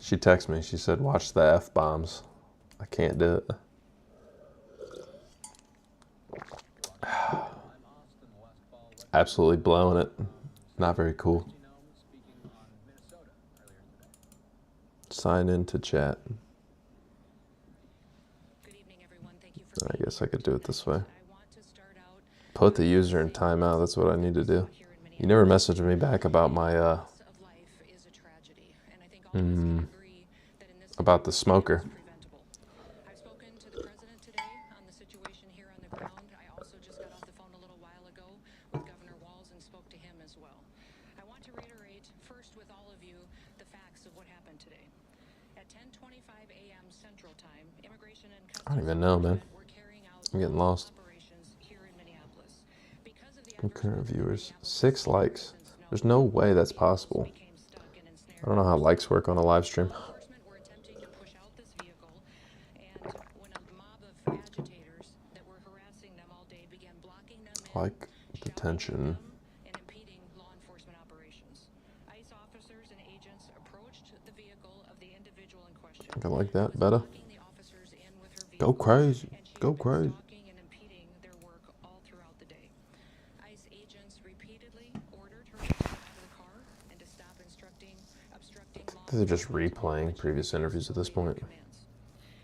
She texted me. She said, watch the F-bombs. I can't do it. Absolutely blowing it. Not very cool. Sign into chat. I guess I could do it this way. Put the user in timeout. That's what I need to do. You never messaged me back about my about the smoker. I've spoken to the president today on the situation here on the ground. I also just got off the phone a little while ago with Governor Walz and spoke to him as well. I want to reiterate first with all of you the happened today. At 10:25 a.m. Central Time, Immigration and I don't even know, man. were carrying out I'm getting lost. operations here in Minneapolis. Because of the Concurrent viewers. 6 likes. There's no way that's possible. I don't know how likes work on a live stream. enforcement were attempting to push out this vehicle, and when a mob of agitators that were harassing them all day began blocking them in, Like detention. and impeding law enforcement operations. ICE officers and agents approached the vehicle of the individual in question. I like that better. Blocking the officers in with her Go vehicle, crazy. and she Go had been crazy. stalking and impeding their work all throughout the day. ICE agents repeatedly ordered her to get out of the car and to stop obstructing law They're just replaying previous interviews at this point. commands.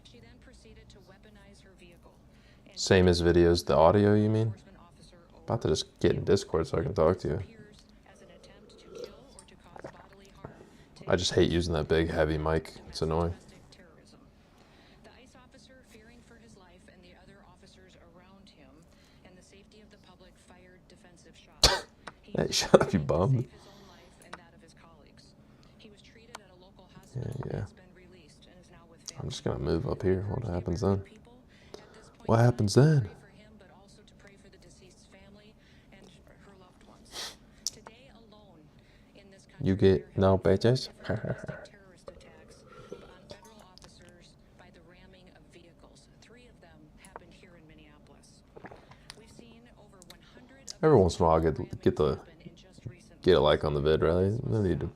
She then proceeded to weaponize her vehicle. And Same as videos. The audio, you mean? enforcement officer About to just get in Discord so I can talk to you. appears as an attempt to kill or to cause bodily harm to I just hate using that big, heavy mic. It's annoying. domestic terrorism. The ICE officer, fearing for his life and the other officers around him and the safety of the public, fired defensive shots. He Hey, was shut up, you able to bum. save his own life and that of his colleagues. He was treated at a local hospital and Yeah. has been released and is now with I'm family. just gonna move up here. What happens then? People at this point What happens then? pray for him, but also to pray for the deceased's family and her loved ones. Today alone in this country, You get there no have been bitches? terrorist attacks on federal officers by the ramming of vehicles. 3 of them happened here in Minneapolis. We've seen over 100 of Every these once in a while, I ramming get the happen in just recent get a months. like on the vid, right? No need to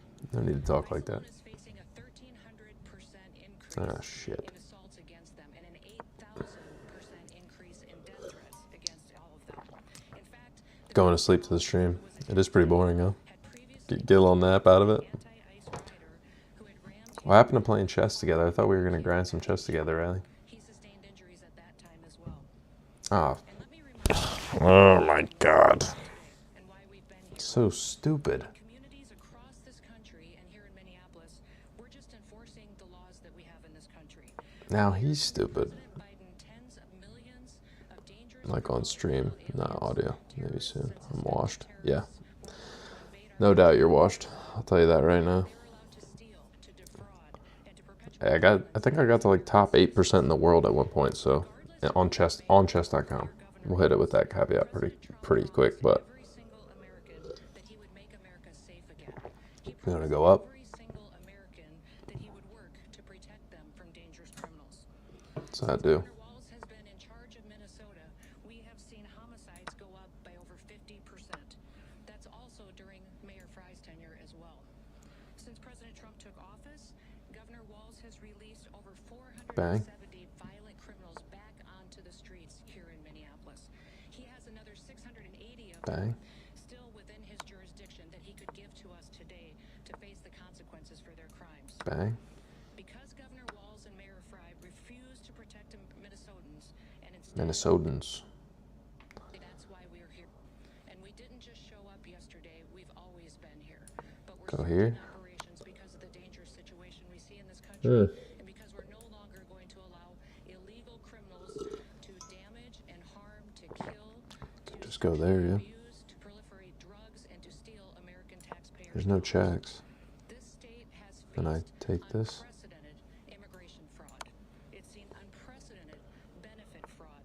talk like that. Is facing a 1,300% increase Ah, shit. in assaults against them and an 8,000% increase in death threats against all of them. In fact, the Going to sleep to the stream. It is pretty boring, huh? had previously Get a little nap out of it. anti-ICE rider who had rammed What happened to playing chess together? I thought we were gonna grind some chess together, Riley. he sustained injuries at that time as well. Ah. And let me remind you Oh my god. and why we've been here. So stupid. Communities across this country and here in Minneapolis, we're just enforcing the laws that we have in this country. Now he's stupid. President Biden, tens of millions of dangerous Like on criminals, stream, illegal not aliens, audio. Maybe terrorists, soon. and I'm suspected washed. Yeah. terrorists will invade our No doubt you're washed. I'll tell you that right now. They're allowed to steal, to defraud, and to perpetuate Hey, I think I got to like top 8% in the world at one point, so on chess.com. We'll hit it with that caveat pretty quick, but every single American that he would make America safe again. He you gonna promised go up? every single American that he would work to protect them from dangerous criminals. What's that do? Governor Walz has been in charge of Minnesota. We have seen homicides go up by over 50%. That's also during Mayor Fry's tenure as well. Since President Trump took office, Governor Walz has released over 470 violent criminals back onto the streets here in Minneapolis. He has another 680 of them Bang. still within his jurisdiction that he could give to us today to face the consequences for their crimes. Bang. Because Governor Walz and Mayor Fry refused to protect Minnesotans and instead Minnesotans. that's why we're here. And we didn't just show up yesterday, we've always been here. But we're Go switching here. operations because of the dangerous situation we see in this country and because we're no longer going to allow illegal criminals to damage and harm, to kill, to Just go there, yeah. abuse, to proliferate drugs, and to steal American taxpayers' There's no dollars. checks. This state has Can I faced take this? unprecedented immigration fraud. It's seen unprecedented benefit fraud.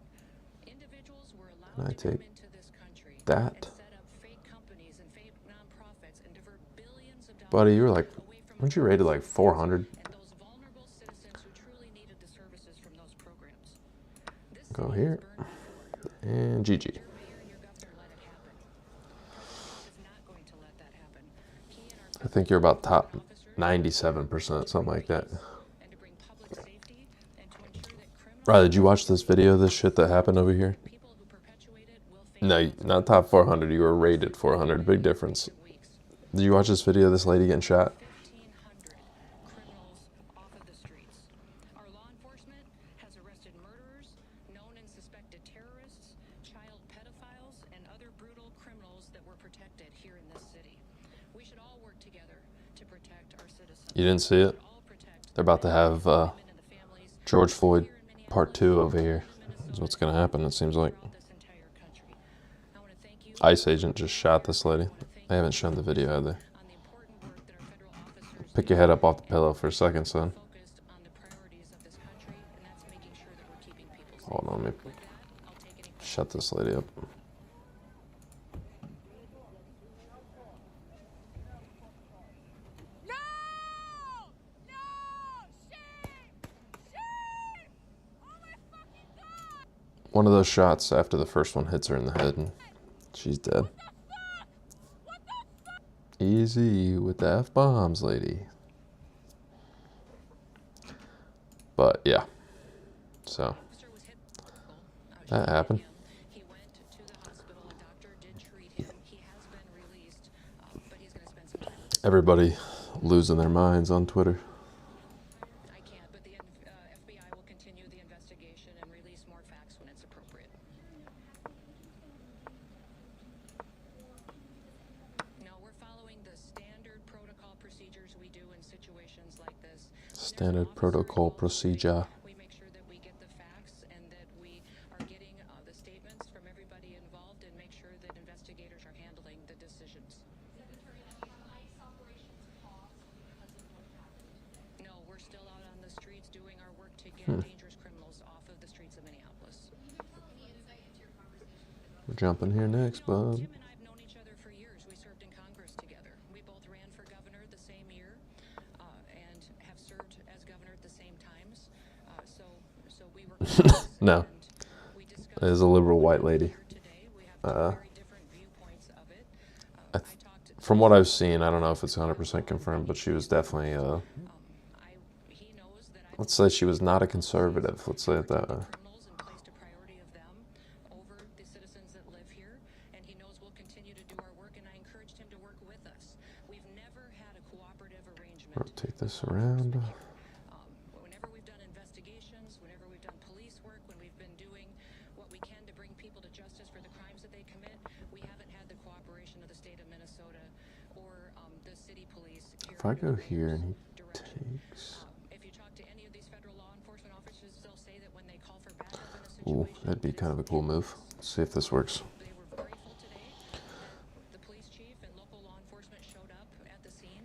Individuals were Can I allowed to come take into this country that? and set up fake companies and fake nonprofits and divert billions of dollars Buddy, you were like, away from weren't you rated like 400? and those vulnerable citizens who truly needed the services from those programs. This Go city here. has burned before. And GG. Your mayor and your governor let it happen. President Trump is not going to let that happen. He and our I think you're about top officers 97%, something like that. and to bring public safety and to ensure that criminals Riley, did you watch this video of this shit that happened over here? people who perpetuate it will face No, not top 400. You were rated 400. Big difference. weeks. Did you watch this video of this lady getting shot? 1,500 criminals off of the streets. Our law enforcement has arrested murderers, known and suspected terrorists, child pedophiles, and other brutal criminals that were protected here in this city. We should all work together to protect our citizens. You didn't see it? All protect They're about to have women and the families George Floyd here in part 2 over here. Is what's gonna happen, it seems like. throughout this entire country. I want to thank you ICE agent just shot this lady. They haven't shown the video, have they? on the important work that our federal officers Pick your head up off the pillow for a second, son. Hold on, let me shut this lady up. One of those shots after the first one hits her in the head and she's dead. Easy with the F-bombs, lady. But yeah, so that happened. Everybody losing their minds on Twitter. Standard protocol procedure. We make sure that we get the facts and that we are getting the statements from everybody involved and make sure that investigators are handling the decisions. Secretary, have ICE operations paused because of what happened today? No, we're still out on the streets doing our work to get dangerous criminals off of the streets of Minneapolis. Any insight into your conversation with the We're jumping here next, bud. Jim and I have known each other for years. We served in Congress together. We both ran for governor the same year and have served as governor at the same times. So we were close. No, it is a liberal white lady. From what I've seen, I don't know if it's 100% confirmed, but she was definitely, let's say she was not a conservative. Let's say it that way. Rotate this around. Whenever we've done investigations, whenever we've done police work, when we've been doing what we can to bring people to justice for the crimes that they commit, we haven't had the cooperation of the state of Minnesota or the city police. If I go here and he takes... If you talk to any of these federal law enforcement officers, they'll say that when they call for backup in a situation... Ooh, that'd be kind of a cool move. Let's see if this works. They were grateful today that the police chief and local law enforcement showed up at the scene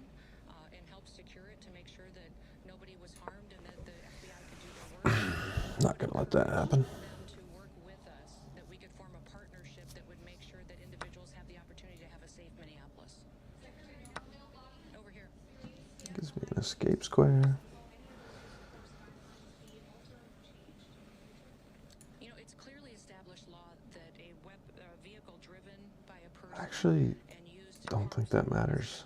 and helped secure it to make sure that nobody was harmed and that the FBI could do their work. Not gonna let that happen. To work with us, that we could form a partnership that would make sure that individuals have the opportunity to have a safe Minneapolis. Over here. Gives me an escape square. You know, it's clearly established law that a vehicle driven by a person Actually, don't think that matters.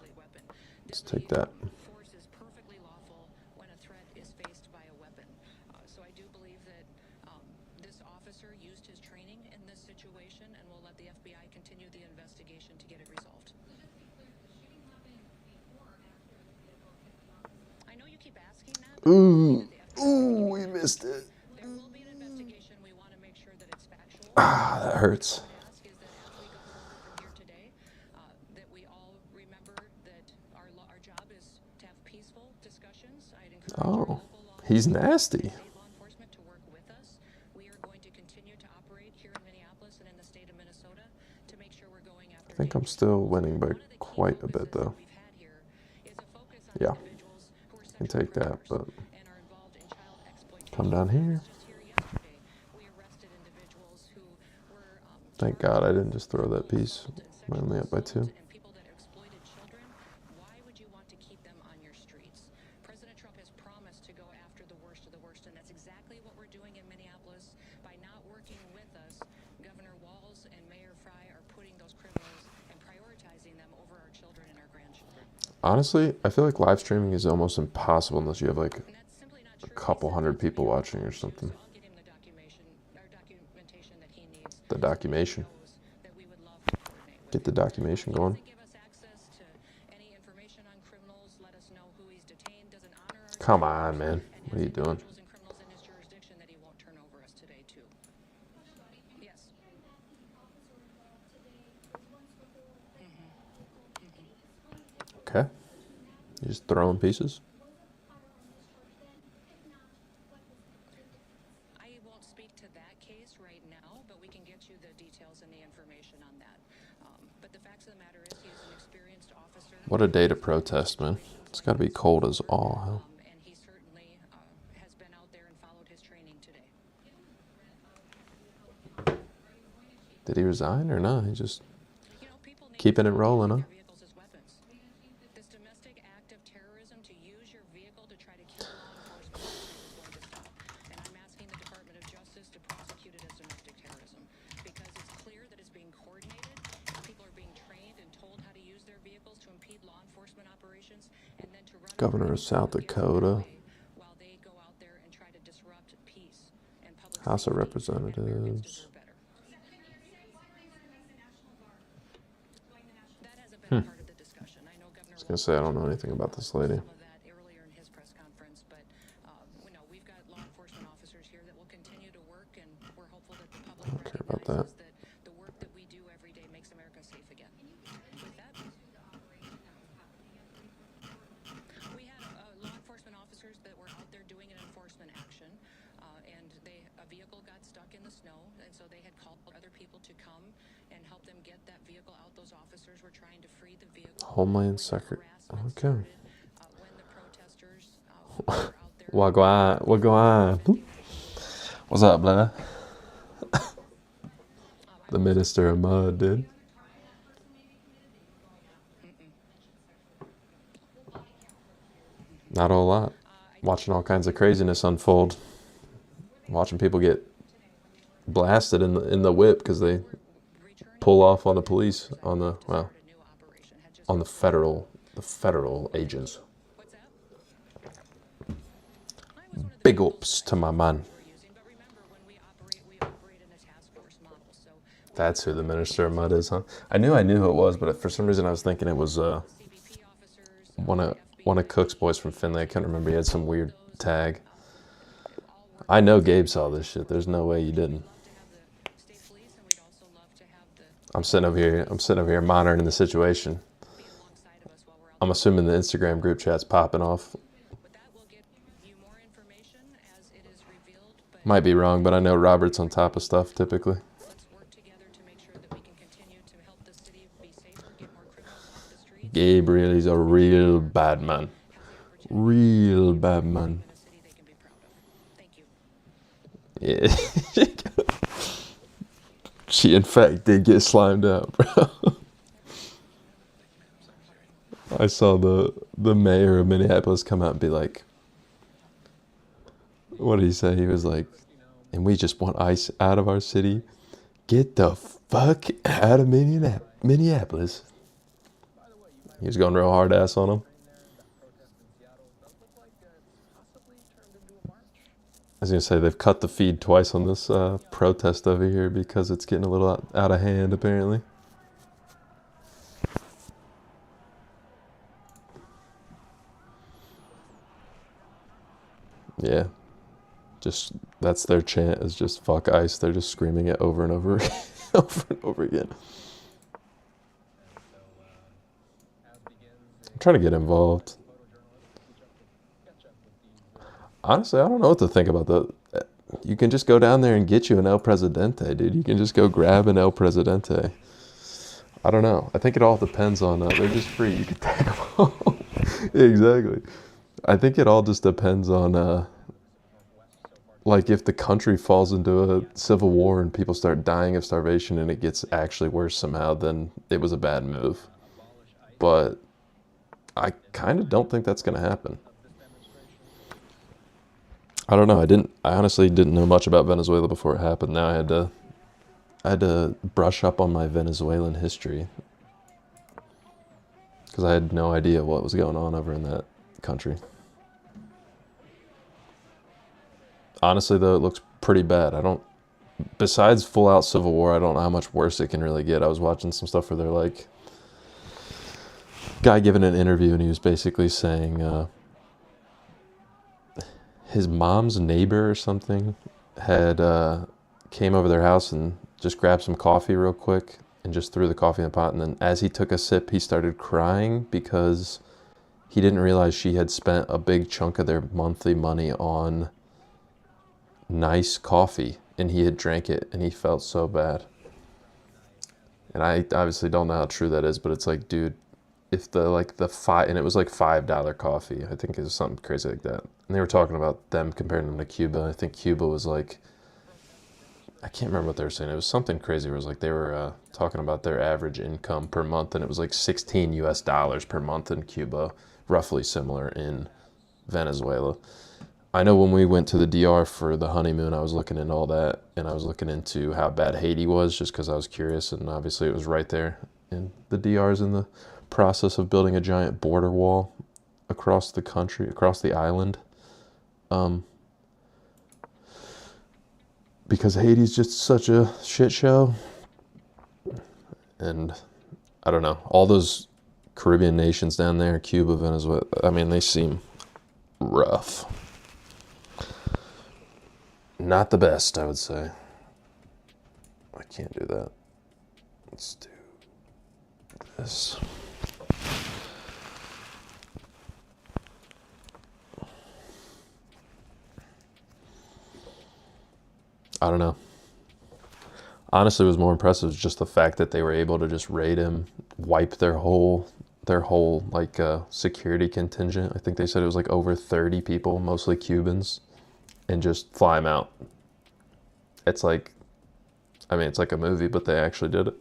Let's take that. force is perfectly lawful when a threat is faced by a weapon. So I do believe that this officer used his training in this situation, and we'll let the FBI continue the investigation to get it resolved. I know you keep asking that. Ooh, we missed it. There will be an investigation. We want to make sure that it's factual. Ah, that hurts. Ask is that as we go forward from here today, that we all remember that our job is to have peaceful discussions. I'd encourage our Oh, local law he's nasty. state law enforcement to work with us. We are going to continue to operate here in Minneapolis and in the state of Minnesota to make sure we're going after I think I'm still winning by quite a bit, though. we've had here is a focus on Yeah, individuals who are can sexual take that, but and are involved in child exploitation. come down here. Just here yesterday, we arrested individuals who were Thank God I didn't just throw that piece. I'm only up by 2. and people that exploited children. Why would you want to keep them on your streets? President Trump has promised to go after the worst of the worst, and that's exactly what we're doing in Minneapolis. By not working with us, Governor Walz and Mayor Fry are putting those criminals and prioritizing them over our children and our grandchildren. Honestly, I feel like live streaming is almost impossible unless you have like And that's simply not a true. couple hundred people watching or something. So I'll get him the documentation that he needs. The documentation. That we would love to coordinate with. Get the documentation going. Doesn't give us access to any information on criminals, let us know who he's detained, doesn't honor our Come on, man. What are you doing? individuals and criminals in his jurisdiction that he won't turn over us today too. Yes. Okay. You just throwing pieces? I won't speak to that case right now, but we can get you the details and the information on that. But the facts of the matter is he's an experienced officer. What a day to protest, man. It's got to be cold as all hell. And he certainly has been out there and followed his training today. Did he resign or not? He just keeping it rolling, huh? Vehicles as weapons. This domestic act of terrorism to use your vehicle to try to kill law enforcement is going to stop. And I'm asking the Department of Justice to prosecute it as domestic terrorism because it's clear that it's being coordinated. People are being trained and told how to use their vehicles to impede law enforcement operations and then to run Governor of South Dakota. while they go out there and try to disrupt peace and public House of safety. Representatives. That hasn't been a part of the discussion. I know Governor I was going to say, I don't know anything about this lady. some of that earlier in his press conference, but we know we've got law enforcement officers here that will continue to work, and we're hopeful that the public I don't care about that. recognizes that the work that we do every day makes America safe again. With that, we had law enforcement officers that were out there doing an enforcement action, and a vehicle got stuck in the snow, and so they had called other people to come and help them get that vehicle out. Those officers were trying to free the vehicle. Homeland Secretary. Okay. When the protesters were out there. What go on? What go on? What's up, blood? The Minister of Mud, dude. Not a whole lot. Watching all kinds of craziness unfold. Watching people get blasted in the whip because they pull off on the police, on the federal agents. Big ups to my man. That's who the Minister of Mud is, huh? I knew who it was, but for some reason I was thinking it was one of Cook's boys from Finley. I can't remember. He had some weird tag. I know Gabe saw this shit. There's no way you didn't. I'm sitting over here monitoring the situation. I'm assuming the Instagram group chat's popping off. Might be wrong, but I know Robert's on top of stuff typically. Gabriel is a real bad man. Real bad man. Yeah. She in fact did get slimed out, bro. I saw the mayor of Minneapolis come out and be like, what did he say? He was like, and we just want ICE out of our city. Get the fuck out of Minneapolis. He was going real hard ass on him. I was going to say, they've cut the feed twice on this protest over here because it's getting a little out of hand, apparently. Yeah. Just, that's their chant, is just fuck ICE. They're just screaming it over and over again. Over and over again. I'm trying to get involved. Honestly, I don't know what to think about that. You can just go down there and get you an El Presidente, dude. You can just go grab an El Presidente. I don't know. I think it all depends on, they're just free. You can take them home. Exactly. I think it all just depends on, like, if the country falls into a civil war and people start dying of starvation and it gets actually worse somehow, then it was a bad move. But I kind of don't think that's going to happen. I don't know. I honestly didn't know much about Venezuela before it happened. Now I had to brush up on my Venezuelan history because I had no idea what was going on over in that country. Honestly, though, it looks pretty bad. Besides full out civil war, I don't know how much worse it can really get. I was watching some stuff where they're like, guy giving an interview and he was basically saying, his mom's neighbor or something had came over their house and just grabbed some coffee real quick and just threw the coffee in the pot. And then as he took a sip, he started crying because he didn't realize she had spent a big chunk of their monthly money on nice coffee and he had drank it and he felt so bad. And I obviously don't know how true that is, but it's like, dude, if the five, and it was like $5 coffee. I think it was something crazy like that. And they were talking about them comparing them to Cuba. I think Cuba was like, I can't remember what they were saying. It was something crazy. It was like they were talking about their average income per month, and it was like $16 per month in Cuba, roughly similar in Venezuela. I know when we went to the DR for the honeymoon, I was looking into all that, and I was looking into how bad Haiti was just because I was curious, and obviously it was right there. And the DR is in the process of building a giant border wall across the country, across the island. Because Haiti's just such a shit show. And I don't know, all those Caribbean nations down there, Cuba, Venezuela, I mean, they seem rough. Not the best, I would say. I can't do that. Let's do this. I don't know. Honestly, what was more impressive was just the fact that they were able to just raid him, wipe their whole like security contingent. I think they said it was like over 30 people, mostly Cubans, and just fly him out. It's like, I mean, it's like a movie, but they actually did it.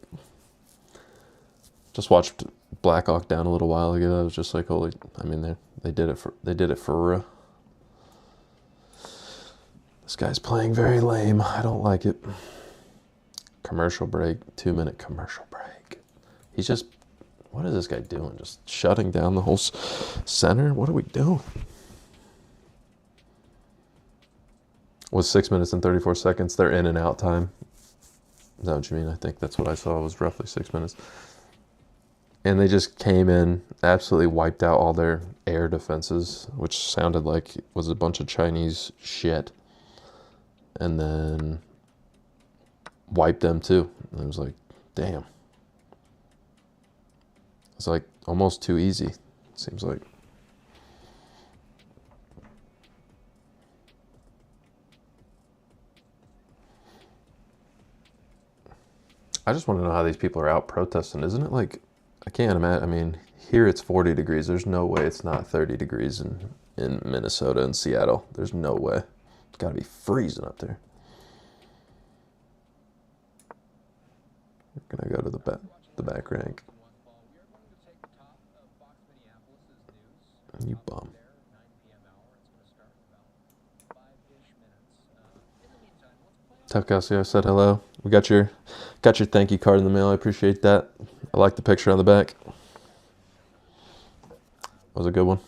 Just watched Black Hawk Down a little while ago. I was just like, holy! I mean, they did it for real. This guy's playing very lame. I don't like it. Commercial break, 2-minute commercial break. He's just, what is this guy doing? Just shutting down the whole center? What are we doing? Was 6 minutes and 34 seconds their in and out time? Is that what you mean? I think that's what I saw, was roughly 6 minutes. And they just came in, absolutely wiped out all their air defenses, which sounded like it was a bunch of Chinese shit. And then wiped them too. And it was like, damn. It's like almost too easy, it seems like. I just want to know how these people are out protesting. Isn't it like, I can't imagine, I mean, here it's 40 degrees. There's no way it's not 30 degrees in Minnesota and Seattle. There's no way. It's got to be freezing up there. We're going to go to the back rank. You bum. Tough Gussie, I said hello. We got your thank you card in the mail. I appreciate that. I like the picture on the back. Was a good one.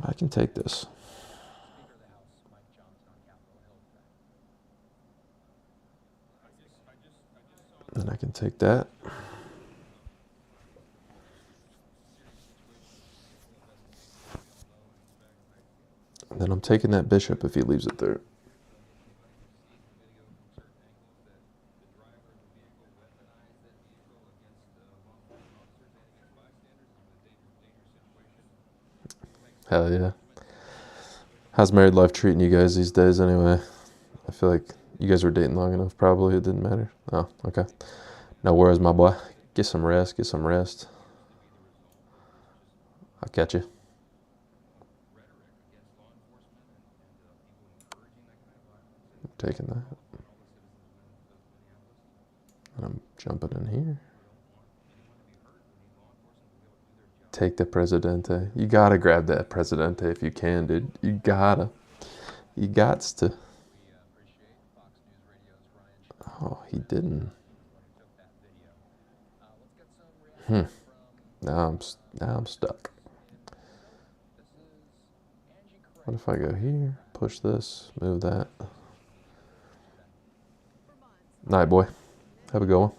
I can take this. Then I can take that. And then I'm taking that bishop if he leaves it there. Hell yeah. How's married life treating you guys these days anyway? I feel like you guys were dating long enough, probably. It didn't matter. Oh, okay. No worries, my boy. Get some rest. Get some rest. I'll catch you. I'm taking that. And I'm jumping in here. Take the Presidente. You gotta grab that Presidente if you can, dude. You gotta. You gots to. Oh, he didn't. Now I'm stuck. What if I go here, push this, move that? Night, boy. Have a good one.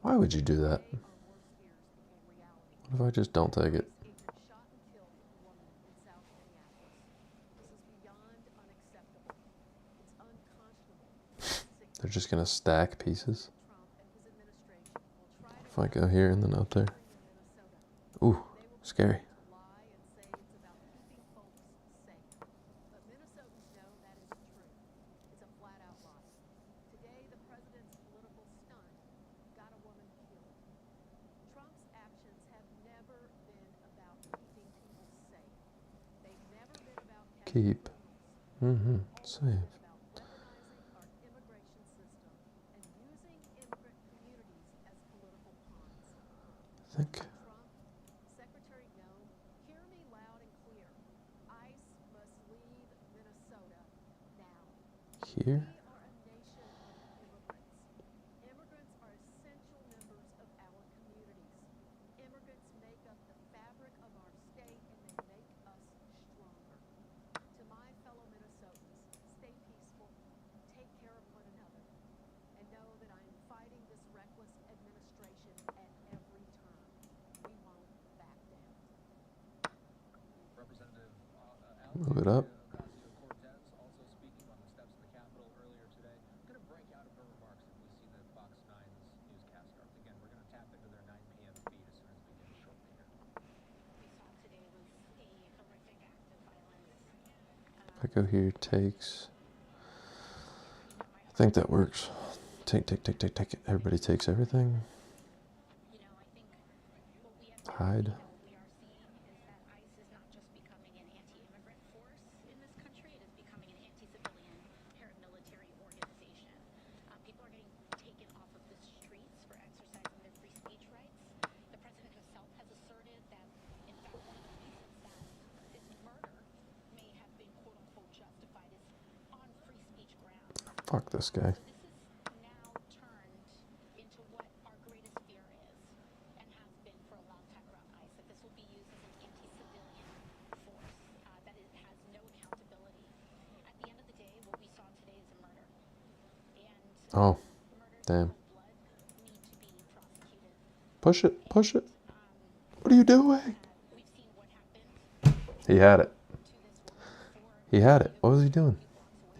Why would you do that? What if I just don't take it? They're just gonna stack pieces. If I go here and then up there. Ooh, scary. Keep safe. I think. Here? Move it up. If I go here, takes. I think that works. Take. Everybody takes everything. Hide. Fuck this guy. Oh, damn. Push it. What are you doing? He had it. What was he doing?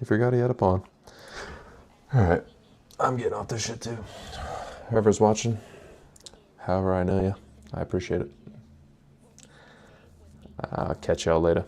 He forgot he had a pawn. Alright, I'm getting off this shit too. Whoever's watching, however I know you, I appreciate it. I'll catch y'all later.